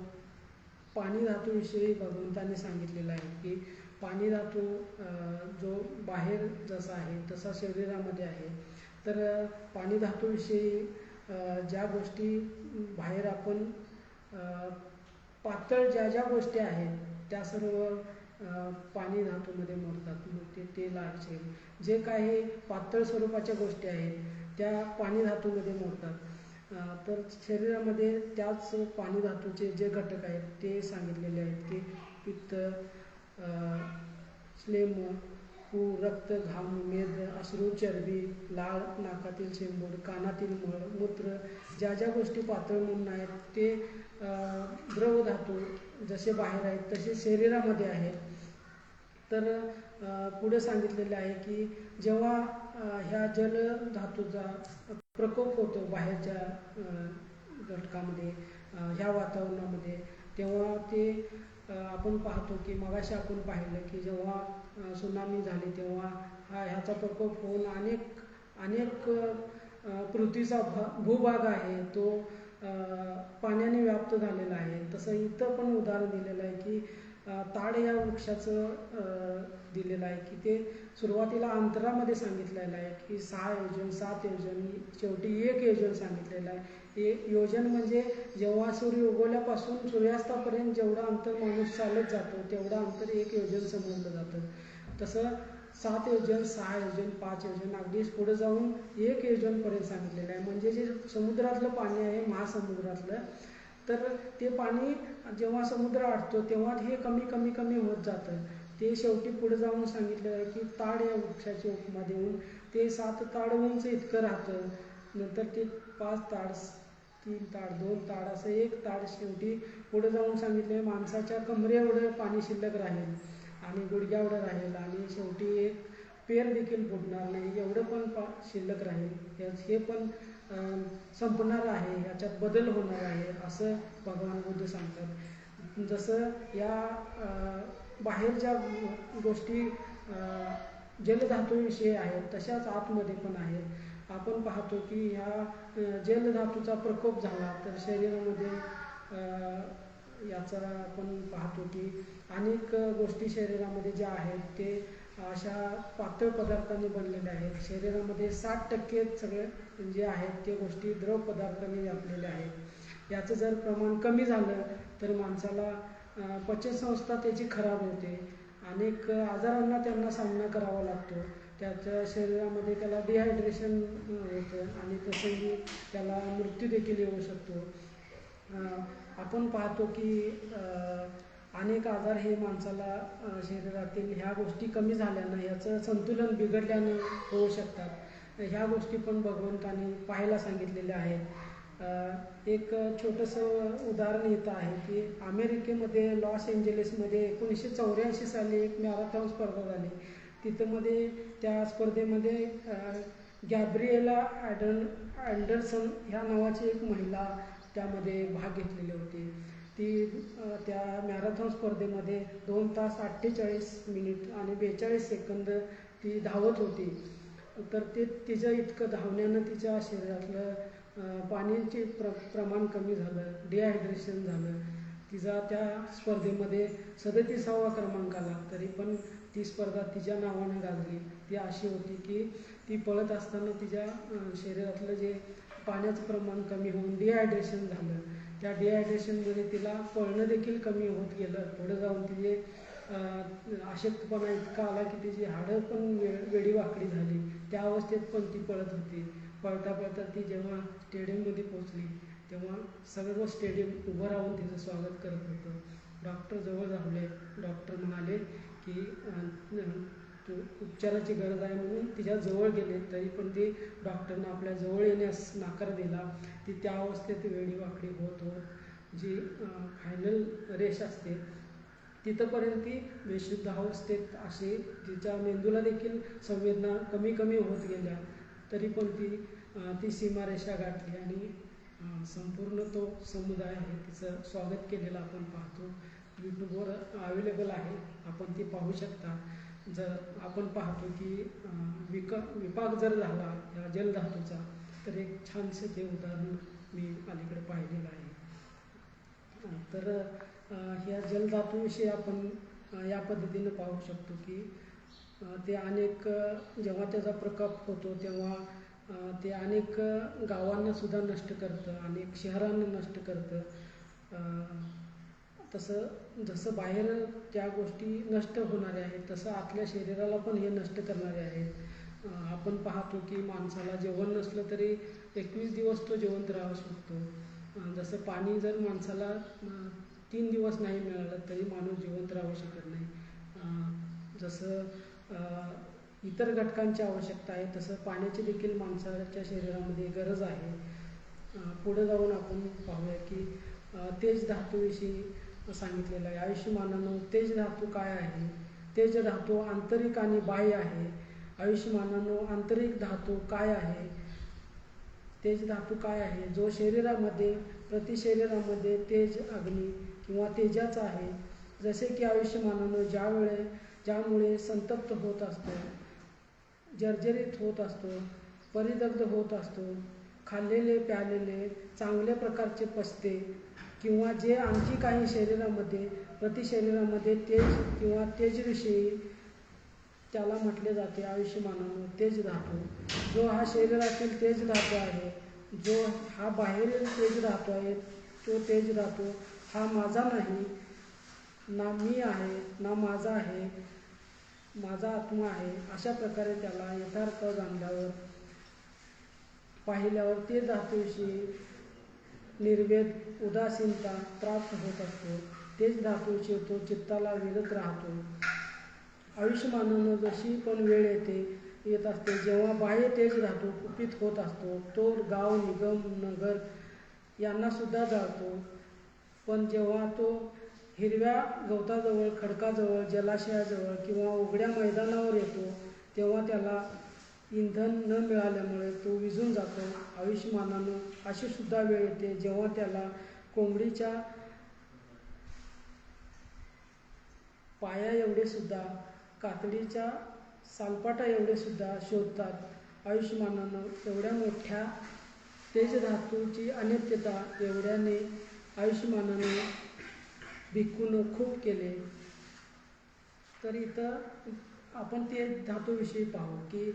पाणी धातूविषयी भगवंतांनी सांगितलेलं आहे की पाणी धातू जो बाहेर जसा आहे तसा शरीरामध्ये आहे. तर पाणी धातूविषयी ज्या गोष्टी बाहेर आपण पातळ ज्या गोष्टी आहेत त्या सर्व पाणी धातूमध्ये मोडतात. मग ते तेल, जे काही पातळ स्वरूपाच्या गोष्टी आहेत त्या पाणी धातूमध्ये मोडतात. तर शरीरामध्ये त्याच पाणी धातूचे जे घटक आहेत ते सांगितलेले आहेत की पित्त, श्लेम, रक्त, घाम, मेद, अश्रू, चरबी, लाळ, नाकातील शेंबूड, कानातील मळ, मूत्र, ज्या गोष्टी पातळ म्हणून आहेत ते द्रव धातू जसे बाहेर आहेत तसे शरीरामध्ये आहेत. तर पुढे सांगितलेले आहे की जेव्हा ह्या जल धातूचा प्रकोप होतो बाहेरच्या घटकामध्ये, ह्या वातावरणामध्ये, तेव्हा ते आपण पाहतो की मगाशी आपण पाहिलं की जेव्हा सुनामी झाली तेव्हा ह्याचा प्रकोप होऊन अनेक पृथ्वीचा भूभाग आहे तो पाण्याने व्याप्त झालेला आहे. तसं इथं पण उदाहरण दिलेलं आहे की ताड या वृक्षाचं दिलेलं आहे की ते सुरुवातीला अंतरामध्ये सांगितलेलं आहे की 6 योजन, 7 योजन, शेवटी 1 योजन सांगितलेलं आहे. योजन म्हणजे जेव्हा सूर्य उगवल्यापासून सूर्यास्तापर्यंत जेवढं अंतर माणूस चालत जातो तेवढं अंतर 1 योजन समजलं जातं. तसं 7 योजन, 6 योजन, 5 योजन, अगदी पुढे जाऊन 1 योजनपर्यंत सांगितलेलं आहे. म्हणजे जे समुद्रातलं पाणी आहे महासमुद्रातलं, तर ते पाणी जेव्हा समुद्र आटतो तेव्हा हे कमी होत जातं. ते शेवटी पुढे जाऊन सांगितलेलं आहे की ताड या वृक्षाची उपमा देऊन ते 7 ताड उंच इतकं राहतं. नंतर ते 5 ताड, 3 ताड, 2 ताड असं 1 ताड शेवटी पुढे जाऊन सांगितले माणसाच्या कमरेएवढं पाणी शिल्लक राहील आणि गुडघ्याएवढं राहील आणि शेवटी एक पेर देखील फुटणार नाही एवढं पण शिल्लक राहील. हे पण संपणार आहे, याच्यात बदल होणार आहे असं भगवान बुद्ध सांगतात. जसं या बाहेर ज्या गोष्टी जलधातूविषयी आहेत तशाच आतमध्ये पण आहेत. आपण पाहतो की ह्या जलधातूचा प्रकोप झाला तर शरीरामध्ये याचा आपण पाहतो की अनेक गोष्टी शरीरामध्ये ज्या आहेत ते अशा पातळ पदार्थांनी बनलेल्या आहेत. शरीरामध्ये 60% सगळे जे आहेत ते गोष्टी द्रव पदार्थांनी व्यापलेल्या आहेत. याचं जर प्रमाण कमी झालं तर माणसाला पचनसंस्था त्याची खराब होते, अनेक आजारांना त्यांना सामना करावा लागतो. त्याच्या शरीरामध्ये त्याला डिहायड्रेशन होतं आणि प्रसंगी त्याला मृत्यू देखील येऊ शकतो. आपण पाहतो की अनेक आजार हे माणसाला शरीरातील ह्या गोष्टी कमी झाल्यानं याचं संतुलन बिघडल्यानं होऊ शकतात. ह्या गोष्टी पण भगवंतांनी पाहायला सांगितलेल्या आहेत. एक छोटंसं उदाहरण येतं आहे की अमेरिकेमध्ये लॉस एंजेलिसमध्ये 1984 साली एक मॅरेथॉन स्पर्धा झाली. तिथंमध्ये त्या स्पर्धेमध्ये गॅब्रिएला अँडरसन ह्या नावाची एक महिला त्यामध्ये भाग घेतलेली होती. ती त्या मॅरेथॉन स्पर्धेमध्ये 2 तास 48 मिनिट आणि 42 सेकंद ती धावत होती. तर ते तिचं इतकं धावण्यानं तिच्या शरीरातलं पाण्याचे प्रमाण कमी झालं, डिहायड्रेशन झालं. तिचा त्या स्पर्धेमध्ये 37वा क्रमांक आला, तरी पण ती स्पर्धा तिच्या नावानं गाजली. ती अशी होती की ती पळत असताना तिच्या शरीरातलं जे पाण्याचं प्रमाण कमी होऊन डिहायड्रेशन झालं. त्या डिहायड्रेशनमध्ये तिला पळणं देखील कमी होत गेलं. पुढे जाऊन तिचे अशक्तपणा इतका आला की तिची हाडं पण वेडीवाकडी झाली. त्या अवस्थेत पण ती पळत होती. पळता पळता ती जेव्हा स्टेडियममध्ये पोचली तेव्हा सगळं स्टेडियम उभं राहून तिचं स्वागत करत होतं. डॉक्टर जवळ धावले. डॉक्टर म्हणाले की उपचाराची गरज आहे म्हणून तिच्या जवळ गेले, तरी पण ती डॉक्टरनं आपल्या जवळ येण्यास नकार दिला. ती त्या अवस्थेत वेडीवाकडी होत जी फायनल रेस असते तिथंपर्यंत ती बेशुद्ध अवस्थेत असे तिच्या मेंदूला देखील संवेदना कमी कमी होत गेल्या. तरी पण ती सीमारेषा गाठली आणि संपूर्ण तो समुदाय आहे तिचं स्वागत केलेलं आपण पाहतो. यूट्यूबवर अवेलेबल आहे, आपण ती पाहू शकता. जर आपण पाहतो की विपाक जर झाला या जलधातूचा तर एक छानसे ते उदाहरण मी अलीकडे पाहिलेलं आहे. तर ह्या जलधातूविषयी आपण या पद्धतीनं पाहू शकतो की ते अनेक जेव्हा त्याचा प्रकोप होतो तेव्हा ते अनेक गावांना सुद्धा नष्ट करतं, अनेक शहरांना नष्ट करतं. जसं बाहेर त्या गोष्टी नष्ट होणाऱ्या आहेत तसं आतल्या शरीराला पण हे नष्ट करणारे आहेत. आपण पाहतो की माणसाला जेवण नसलं तरी 21 दिवस तो जिवंत राहू शकतो. जसं पाणी जर माणसाला 3 दिवस नाही मिळालं तरी माणूस जिवंत राहू शकत नाही. जसं इतर घटकांची आवश्यकता आहे तसं पाण्याची देखील माणसाच्या शरीरामध्ये गरज आहे. पुढे जाऊन आपण पाहूया की तेज धातूविषयी सांगितलेलं आहे. आयुष्यमानानं तेज धातू काय आहे? तेज धातू आंतरिक आणि बाह्य आहे. आयुष्यमानानं आंतरिक धातू काय आहे? तेज धातू काय आहे? जो शरीरामध्ये प्रति शरीरामध्ये तेज अग्नी किंवा तेजाचा आहे. जसे की आयुष्यमानानं ज्यामुळे संतप्त होत असतो, जर्जरित होत असतो, परिदग्ध होत असतो, खाल्लेले प्यालेले चांगल्या प्रकारचे पचते किंवा जे आणखी काही शरीरामध्ये प्रति शरीरामध्ये तेज किंवा तेजविषयी त्याला म्हटले जाते आयुष्यमानानं तेज धातू. जो हा शरीरातील तेज धातू आहे, जो हा बाहेरील तेज धातू आहे, तो तेज धातू हा माझा नाही, ना मी आहे, ना माझा आहे, माझा आत्मा आहे. अशा प्रकारे त्याला यथार्थ जाणल्यावर पाहिल्यावर ते धातूविषयी निर्वेद उदासीनता प्राप्त होत असतो. तेच धातूविषयी तो चित्ताला विरत राहतो. आयुष्यमानानं जशी पण वेळ येते येत असते. जेव्हा बाह्य तेज धातू कुपित होत असतो तो गाव, निगम, नगर यांनासुद्धा जाळतो. पण जेव्हा तो हिरव्या गवताजवळ, खडकाजवळ, जलाशयाजवळ किंवा उघड्या मैदानावर येतो तेव्हा त्याला इंधन न मिळाल्यामुळे तो विझून जातो. आयुष्यमानानं अशी सुद्धा वेळ येते जेव्हा त्याला कोंबडीच्या पाया एवढे सुद्धा, कातडीच्या सालपाटा एवढे सुद्धा शोधतात. आयुष्यमानानं एवढ्या मोठ्या तेजधातूची अनित्यता एवढ्याने आयुष्यमानाने भिक्खूनं खूप केले. तर इथं आपण तेज धातूविषयी पाहू की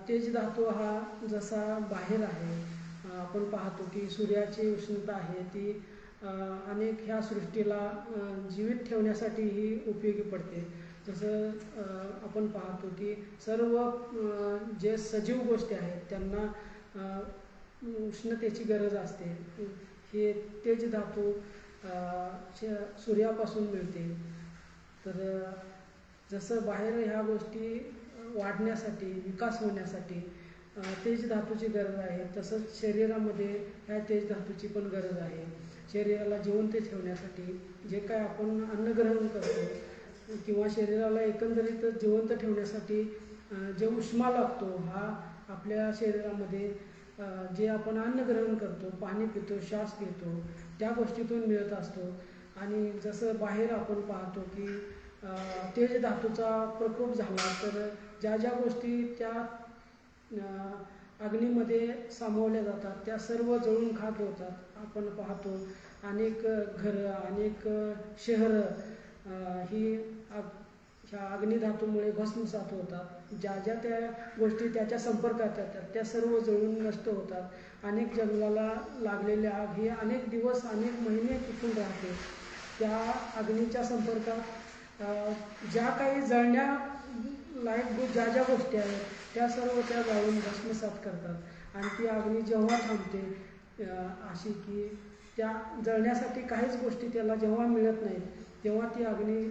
तेज धातू हा जसा बाहेर आहे, आपण पाहतो की सूर्याची उष्णता आहे ती अनेक ह्या सृष्टीला जीवित ठेवण्यासाठीही उपयोगी पडते. जसं आपण पाहतो की सर्व जे सजीव गोष्टी आहेत त्यांना उष्णतेची गरज असते. हे तेज धातू सूर्यापासून मिळते. तर जसं बाहेर ह्या गोष्टी वाढण्यासाठी, विकास होण्यासाठी तेज धातूची गरज आहे, तसंच शरीरामध्ये ह्या तेज धातूची पण गरज आहे. शरीराला जिवंत ठेवण्यासाठी जे काय आपण अन्नग्रहण करतो किंवा शरीराला एकंदरीत जिवंत ठेवण्यासाठी जे उष्मा लागतो हा आपल्या शरीरामध्ये जे आपण अन्नग्रहण करतो, पाणी पितो, श्वास घेतो त्या गोष्टीतून मिळत असतो. आणि जसं बाहेर आपण पाहतो की तेज धातूचा प्रकोप झाला तर ज्या ज्या गोष्टी त्या अग्नीमध्ये सामावल्या जातात त्या सर्व जळून खाक होतात. आपण पाहतो अनेक घरं, अनेक शहरं ही ह्या अग्निधातूमुळे भस्मसात होतात. ज्या ज्या त्या गोष्टी त्याच्या संपर्कात येतात त्या सर्व जळून नष्ट होतात. अनेक जंगलाला लागलेली आग ही अनेक दिवस, अनेक महिने टिकून राहते. त्या अग्नीच्या संपर्कात ज्या काही जळण्यालायक ज्या ज्या गोष्टी आहेत त्या सर्व त्या जाळून भस्मसात करतात. आणि ती अग्नी जेव्हा थांबते अशी की त्या जळण्यासाठी काहीच गोष्टी त्याला जेव्हा मिळत नाहीत तेव्हा ती अग्नी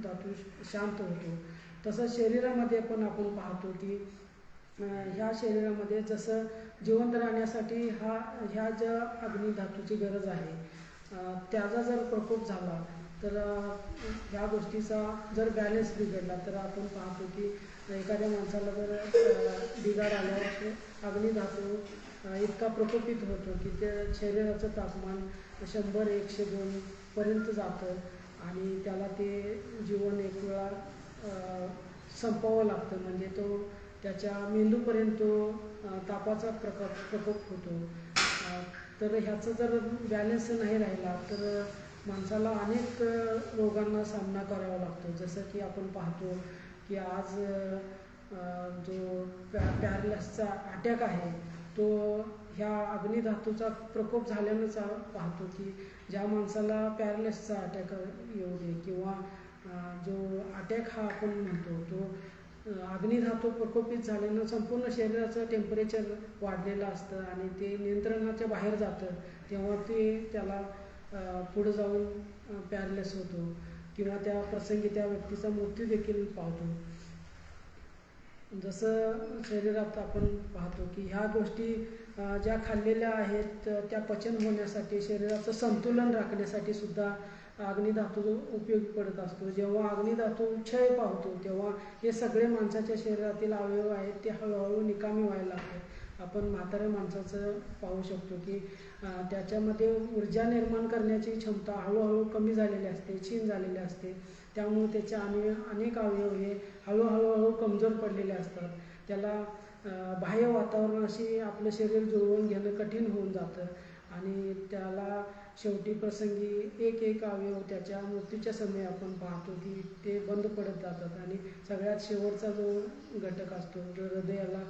धातू शांत होतो. तसंच शरीरामध्ये पण आपण पाहतो की ह्या शरीरामध्ये जसं जिवंत राहण्यासाठी ह्या ज्या अग्निधातूची गरज आहे त्याचा जर प्रकोप झाला तर ह्या गोष्टीचा जर बॅलन्स बिघडला तर आपण पाहतो की एखाद्या माणसाला जर बिघाड आल्यावर अग्निधातू इतका प्रकोपित होतो की त्या शरीराचं तापमान 100-102 पर्यंत जातं आणि त्याला ते जीवन एक वेळा संपवावं लागतं. म्हणजे तो त्याच्या मेंदूपर्यंत तो तापाचा प्रकोप होतो. तर ह्याचं जर बॅलन्स नाही राहिला तर माणसाला अनेक रोगांना सामना करावा लागतो. जसं की आपण पाहतो की आज जो पॅरालिसिसचा अटॅक आहे तो ह्या अग्निधातूचा प्रकोप झाल्यानंच पाहतो की ज्या माणसाला पॅरालिसिसचा अटॅक येऊ दे किंवा जो अटॅक हा आपण म्हणतो तो अग्निधातू प्रकोपित झाल्यानं संपूर्ण शरीराचं टेम्परेचर वाढलेलं असतं आणि ते नियंत्रणाच्या बाहेर जातं. तेव्हा ते त्याला पुढे जाऊन पॅरालिसिस होतो किंवा त्या प्रसंगी त्या व्यक्तीचा मृत्यू देखील पावतो. जसं शरीरात आपण पाहतो की ह्या गोष्टी ज्या खाल्लेल्या आहेत त्या पचन होण्यासाठी, शरीराचं संतुलन राखण्यासाठी सुद्धा अग्निधातू उपयोगी पडत असतो. जेव्हा अग्निधातू क्षय पावतो तेव्हा हे सगळे माणसाच्या शरीरातील अवयव आहेत ते हळूहळू निकामी व्हायला लागतात. आपण म्हाताऱ्या माणसाचं पाहू शकतो की त्याच्यामध्ये ऊर्जा निर्माण करण्याची क्षमता हळूहळू कमी झालेली असते, क्षीण झालेली असते. त्यामुळे त्याचे अनेक अवयव हे हळूहळू कमजोर पडलेले असतात. त्याला बाह्य वातावरणाशी आपलं शरीर जुळवून घेणं कठीण होऊन जातं आणि त्याला शेवटी प्रसंगी एक अवयव त्याच्या मृत्यूच्या समयी आपण पाहतो की ते बंद पडत जातात. आणि सगळ्यात शेवटचा जो घटक असतो जो हृदयाला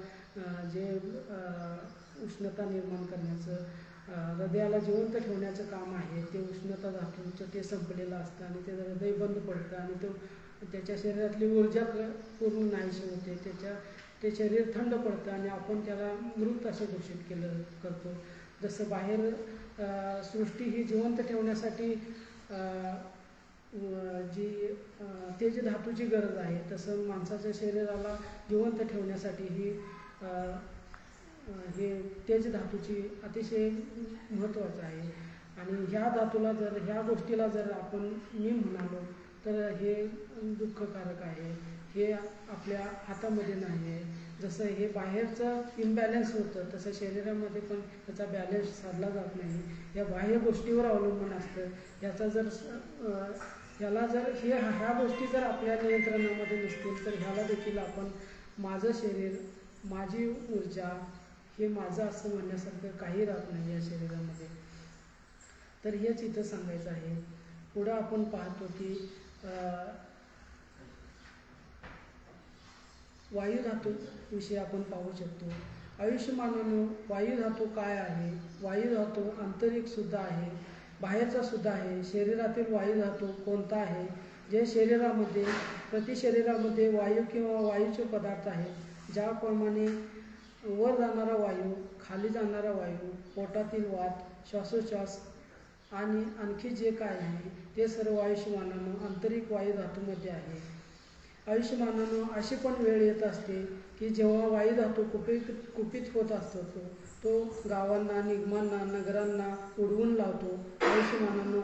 जे उष्णता निर्माण करण्याचं, हृदयाला जिवंत ठेवण्याचं काम आहे ते उष्णता धातूचं ते संपलेलं असतं आणि ते हृदय बंद पडतं आणि तो त्याच्या शरीरातली ऊर्जा पूर्ण नाहीशी होते. ते शरीर थंड पडतं आणि आपण त्याला मृत असं घोषित करतो. जसं बाहेर सृष्टी ही जिवंत ठेवण्यासाठी जी तेज धातूची गरज आहे, तसं माणसाच्या शरीराला जिवंत ठेवण्यासाठी हे तेज धातूची अतिशय महत्त्वाचं आहे. आणि ह्या गोष्टीला जर आपण मी म्हणालो तर हे दुःखकारक आहे. हे आपल्या हातामध्ये नाही आहे. जसं हे बाहेरचं इम्बॅलन्स होतं तसं शरीरामध्ये पण त्याचा बॅलन्स साधला जात नाही. या बाह्य गोष्टीवर अवलंबून असतं. ह्या गोष्टी जर आपल्या नियंत्रणामध्ये नसतील तर ह्याला देखील आपण माझं शरीर, माझी ऊर्जा, हे माझं असं म्हणण्यासारखं काही राहत नाही या शरीरामध्ये. तर हेच इथं सांगायचं आहे. पुढं आपण पाहतो की वायू धातू विषयी आपण पाहू शकतो. आयुष्यमानानं वायू धातू काय आहे? वायू धातू आंतरिक सुद्धा आहे, बाहेरचा सुद्धा आहे. शरीरातील वायू धातू कोणता आहे? जे शरीरामध्ये प्रति शरीरामध्ये वायू किंवा वायूचे पदार्थ आहेत. ज्याप्रमाणे वर जाणारा वायू, खाली जाणारा वायू, पोटातील वात, श्वासोच्छ्वास आणि आणखी जे काय आहे ते सर्व आयुष्यमानानं आंतरिक वायू धातूमध्ये आहे. आयुष्यमानानं अशी पण वेळ येत असते की जेव्हा वायू धातू कुपित होत असतो, तो गावांना, निगमांना, नगरांना उडवून लावतो. आयुष्यमानानं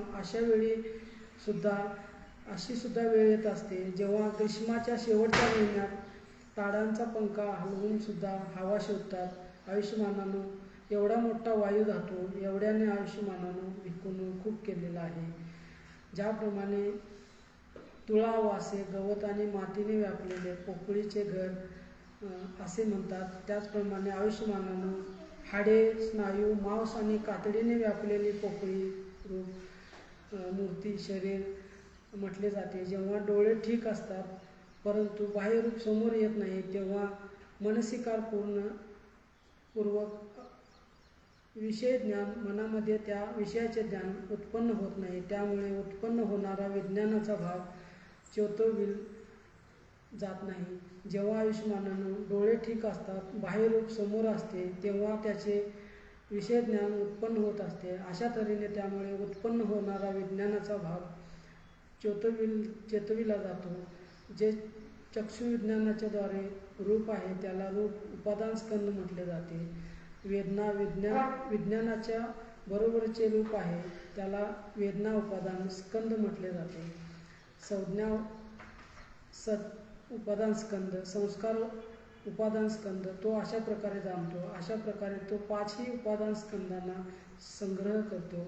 अशी सुद्धा वेळ येत असते जेव्हा ग्रीष्माच्या शेवटच्या महिन्यात ताडांचा पंखा हलवून सुद्धा हवा शोधतात. आयुष्यमानानं एवढा मोठा वायू धातू एवढ्याने आयुष्यमानानं विखुरून खूप केलेला आहे. ज्याप्रमाणे तुळा वासे, गवत आणि मातीने व्यापलेले पोकळीचे घर असे म्हणतात, त्याचप्रमाणे आयुष्यमानानं हाडे, स्नायू, मांस आणि कातडीने व्यापलेली पोकळी रूप मूर्ती शरीर म्हटले जाते. जेव्हा डोळे ठीक असतात परंतु बाह्य रूप समोर येत नाही तेव्हा मनसिकार पूर्वक विषय ज्ञान मनामध्ये त्या विषयाचे ज्ञान उत्पन्न होत नाही. त्यामुळे उत्पन्न होणारा विज्ञानाचा भाग चेतोविल जात नाही. जेव्हा आयुष्यमानानं डोळे ठीक असतात, बाह्य रूप समोर असते तेव्हा त्याचे विषय ज्ञान उत्पन्न होत असते. अशा तऱ्हेने त्यामुळे उत्पन्न होणारा विज्ञानाचा भाग चेतविला जातो. जे चक्षुविज्ञानाच्या द्वारे रूप आहे त्याला रूप उपादान स्कंद म्हटले जाते. वेदना विज्ञानाच्या बरोबरचे रूप आहे त्याला वेदना उपादान स्कंद म्हटले जाते. संज्ञा उपादान स्कंद, संस्कार उपादान स्कंद तो अशा प्रकारे जाणतो. अशा प्रकारे तो 5ही उपादान स्कंदांना संग्रह करतो.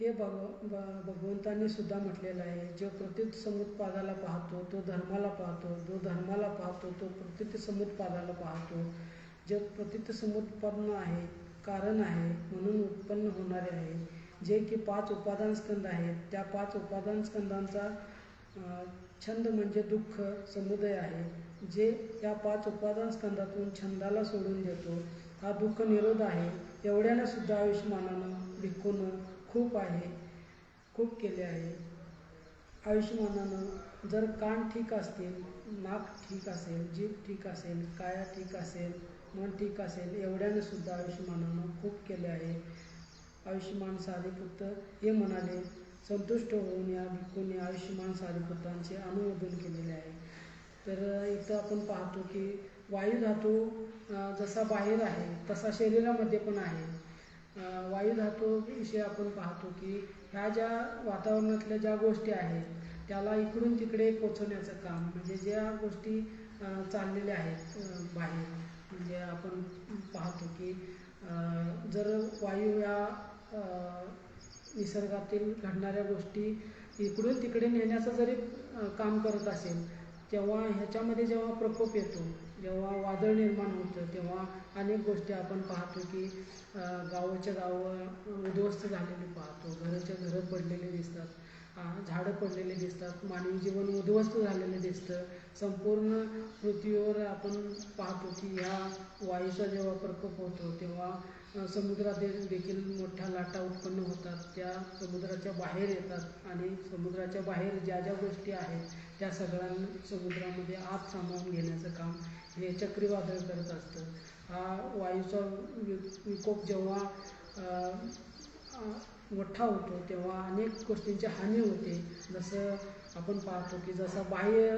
हे भगवंतांनी सुद्धा म्हटलेलं आहे. जो प्रतिसमुत्पादाला पाहतो तो धर्माला पाहतो, जो धर्माला पाहतो तो प्रतिसमुत्पादाला पाहतो. जे प्रतिसमुत्पन्न आहे, कारण आहे म्हणून उत्पन्न होणारे आहे. जे की 5 उपादान स्कंद आहेत, त्या 5 उपादान स्कंदांचा छंद म्हणजे दुःख समुदय आहे. जे या 5 उपादान स्कंदातून छंदाला सोडून देतो हा दुःख निरोध आहे. एवढ्याने सुद्धा आयुष्यमानानं भिक्खूनं खूप केले आहे. आयुष्यमानानं जर कान ठीक असतील, नाक ठीक असेल, जीभ ठीक असेल, काया ठीक असेल, मन ठीक असेल, एवढ्याने सुद्धा आयुष्यमानानं खूप केले आहे. आयुष्यमान सारीपुत्त हे म्हणाले, संतुष्ट होऊन या भिक्खूंनी आयुष्यमान सारीपुत्रांचे अनुमोदन केलेले आहे. तर इथं आपण पाहतो की वायू धातू जसा बाहेर आहे तसा शरीरामध्ये पण आहे. वायू धातू विषयी आपण पाहतो की ह्या ज्या वातावरणातल्या ज्या गोष्टी आहेत त्याला इकडून तिकडे पोचवण्याचं काम, म्हणजे ज्या गोष्टी चाललेल्या आहेत बाहेर, म्हणजे आपण पाहतो की जर वायू या निसर्गातील घडणाऱ्या गोष्टी इकडून तिकडे नेण्याचं जरी काम करत असेल तेव्हा ह्याच्यामध्ये जेव्हा प्रकोप येतो, जेव्हा वादळ निर्माण होतं तेव्हा अनेक गोष्टी आपण पाहतो की गावाच्या गावं उद्ध्वस्त झालेली पाहतो, घराच्या घरं पडलेले दिसतात, झाडं पडलेले दिसतात, मानवी जीवन उद्ध्वस्त झालेलं दिसतं. संपूर्ण पृथ्वीवर आपण पाहतो की ह्या वायूचा जेव्हा प्रकोप होतो तेव्हा समुद्रात देखील मोठ्या लाटा उत्पन्न होतात. त्या समुद्राच्या बाहेर येतात आणि समुद्राच्या बाहेर ज्या ज्या गोष्टी आहेत त्या सगळ्यांना समुद्रामध्ये आत सामावून घेण्याचं काम हे चक्रीवादळ करत असतं. हा वायूचा विकोप जेव्हा मोठा होतो तेव्हा अनेक गोष्टींची हानी होते. जसं आपण पाहतो की जसा बाह्य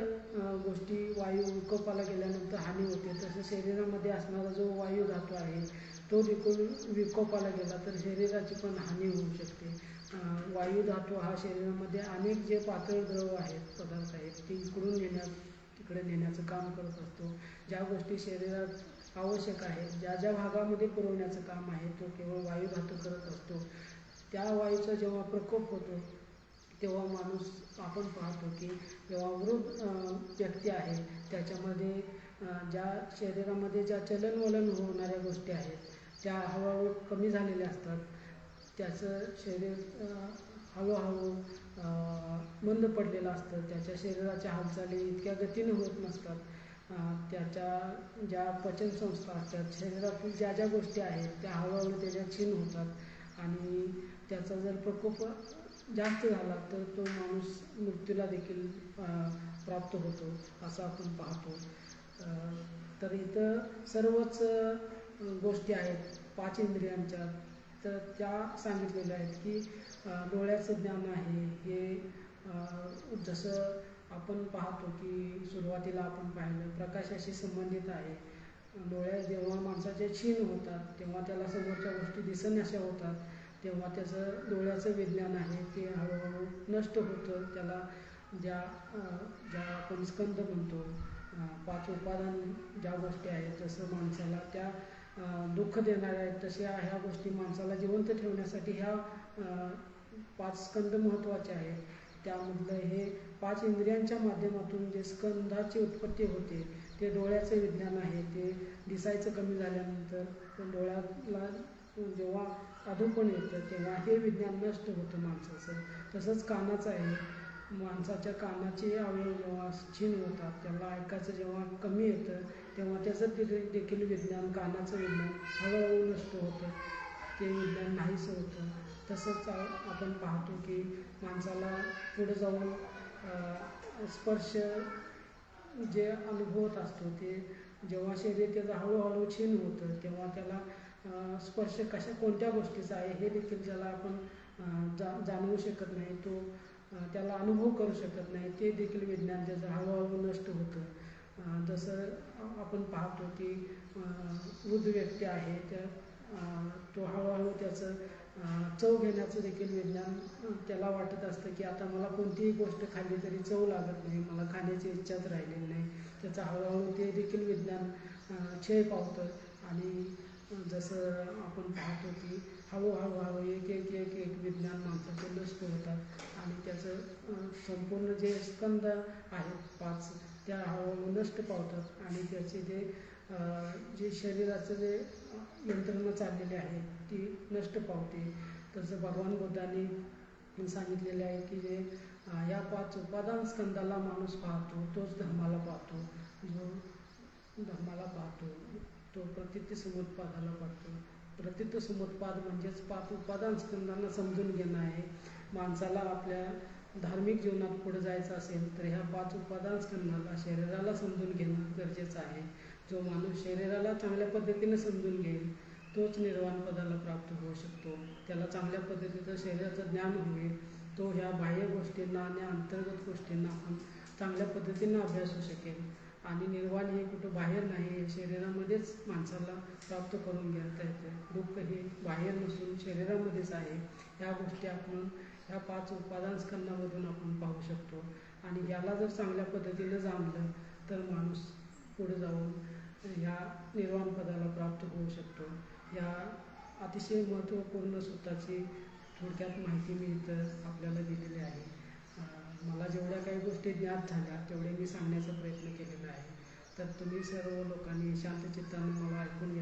गोष्टी वायू विकोपाला गेल्यानंतर हानी होते, तसं शरीरामध्ये असणारा जो वायू धातू आहे तो देखील विकोपाला गेला तर शरीराची पण हानी होऊ शकते. वायू धातू हा शरीरामध्ये अनेक जे पातळ द्रव आहेत, पदार्थ आहेत, ते इकडून तिकडे नेण्याचं काम करत असतो. ज्या गोष्टी शरीरात आवश्यक आहेत, ज्या ज्या भागामध्ये पुरवण्याचं काम आहे, तो केवळ वायू धातू करत असतो. त्या वायूचा जेव्हा प्रकोप होतो तेव्हा माणूस, आपण पाहतो की जेव्हा वृद्ध व्यक्ती आहे त्याच्यामध्ये ज्या शरीरामध्ये ज्या चलनवलन होणाऱ्या गोष्टी आहेत त्या हळूहळू कमी झालेल्या असतात. त्याचं शरीर हळूहळू मंद पडलेलं असतं. त्याच्या शरीराच्या हालचाली इतक्या गतीने होत नसतात. त्याच्या ज्या पचनसंस्था असतात, शरीरातील ज्या ज्या गोष्टी आहेत त्या हळूहळू त्याच्या क्षीण होतात आणि त्याचा जर प्रकोप जास्त झाला तर तो माणूस मृत्यूला देखील प्राप्त होतो, असं आपण पाहतो. तर इथं सर्वच गोष्टी आहेत 5 इंद्रियांच्या, तर त्या सांगितलेल्या आहेत की डोळ्याचं ज्ञान आहे हे जसं आपण पाहतो की सुरुवातीला आपण पाहिलं प्रकाशाशी संबंधित आहे. डोळ्या जेव्हा माणसाचे क्षीण होतात तेव्हा त्याला समोरच्या गोष्टी दिसण्याशा होतात, तेव्हा त्याचं डोळ्याचं विज्ञान आहे ते हळूहळू नष्ट होतं. त्याला ज्या आपण स्कंद म्हणतो, 5 उपादान ज्या गोष्टी आहेत, जसं माणसाला त्या दुःख देणाऱ्या आहेत तशा ह्या गोष्टी माणसाला जिवंत ठेवण्यासाठी ह्या 5 स्कंद महत्त्वाचे आहेत. त्यामधलं हे 5 इंद्रियांच्या माध्यमातून जे स्कंदाची उत्पत्ती होते ते डोळ्याचं विज्ञान आहे. ते दिसायचं कमी झाल्यानंतर डोळ्याला जेव्हा अधूपण येतं तेव्हा हे विज्ञान नष्ट होतं माणसाचं. तसंच कानाचं आहे. माणसाच्या कानाचे अवयव जेव्हा क्षीण होतात, त्याला ऐकायचं जेव्हा कमी येतं तेव्हा त्याचं देखील विज्ञान, कानाचं विज्ञान हळूहळू नष्ट होतं, ते विज्ञान नाहीसं होतं. तसंच आपण पाहतो की माणसाला पुढे जाऊन स्पर्श जे अनुभवत असतो ते जेव्हा शरीर त्याचं हळूहळू क्षीण होतं तेव्हा त्याला स्पर्श कोणत्या गोष्टीचा आहे हे देखील त्याला आपण जाणवू शकत नाही, तो त्याला अनुभव करू शकत नाही, ते देखील विज्ञान त्याचं हळूहळू नष्ट होतं. जसं आपण पाहतो की वृद्ध व्यक्ती आहे तो हळूहळू त्याचं चव घेण्याचं देखील विज्ञान त्याला वाटत असतं की आता मला कोणतीही गोष्ट खाल्ली तरी चव लागत नाही, मला खाण्याची इच्छाच राहिलेली नाही. त्याचं हळूहळू ते देखील विज्ञान क्षय पावतं आणि जसं आपण पाहतो की हळूहळू एक विज्ञान माणसाचे नष्ट होतात आणि त्याचं संपूर्ण जे स्कंद आहेत 5 त्या हळूहळू नष्ट पावतात आणि त्याचे जे शरीराचं जे यंत्रणा चाललेली आहे ती नष्ट पावते. तसं भगवान बुद्धांनी सांगितलेले आहे की जे या 5 उपादान स्कंदाला माणूस पाहतो तोच धर्माला पाहतो, जो धर्माला पाहतो तो प्रतितसमुत्पादाला पाहतो. प्रतितसमुत्पाद म्हणजेच 5 उपादान स्कंदांना समजून घेणं आहे. माणसाला आपल्या धार्मिक जीवनात पुढे जायचं असेल तर ह्या 5 उपादान स्कंदाला, शरीराला समजून घेणं गरजेचं आहे. जो माणूस शरीराला चांगल्या पद्धतीने समजून घेईल तोच निर्वाण पदाला प्राप्त होऊ शकतो. त्याला चांगल्या पद्धतीचं शरीराचं ज्ञान होईल, तो ह्या बाह्य गोष्टींना आणि अंतर्गत गोष्टींना आपण चांगल्या पद्धतीनं अभ्यासू शकेल आणि निर्वाण हे कुठं बाहेर नाही, हे शरीरामध्येच माणसाला प्राप्त करून घेता येतं. दुःख हे बाहेर नसून शरीरामध्येच आहे. ह्या गोष्टी आपण ह्या 5 उपादान स्कंदामधून आपण पाहू शकतो आणि याला जर चांगल्या पद्धतीनं जाणलं तर माणूस पुढे जाऊन ह्या निर्वाण पदाला प्राप्त होऊ शकतो. या अतिशय महत्त्वपूर्ण सूत्राची थोडक्यात माहिती मी इथं आपल्याला दिलेली आहे. मला जेवढ्या काही गोष्टी ज्ञात झाल्या तेवढे मी सांगण्याचा प्रयत्न केलेला आहे. तर तुम्ही सर्व लोकांनी शांत चित्ताने मला ऐकून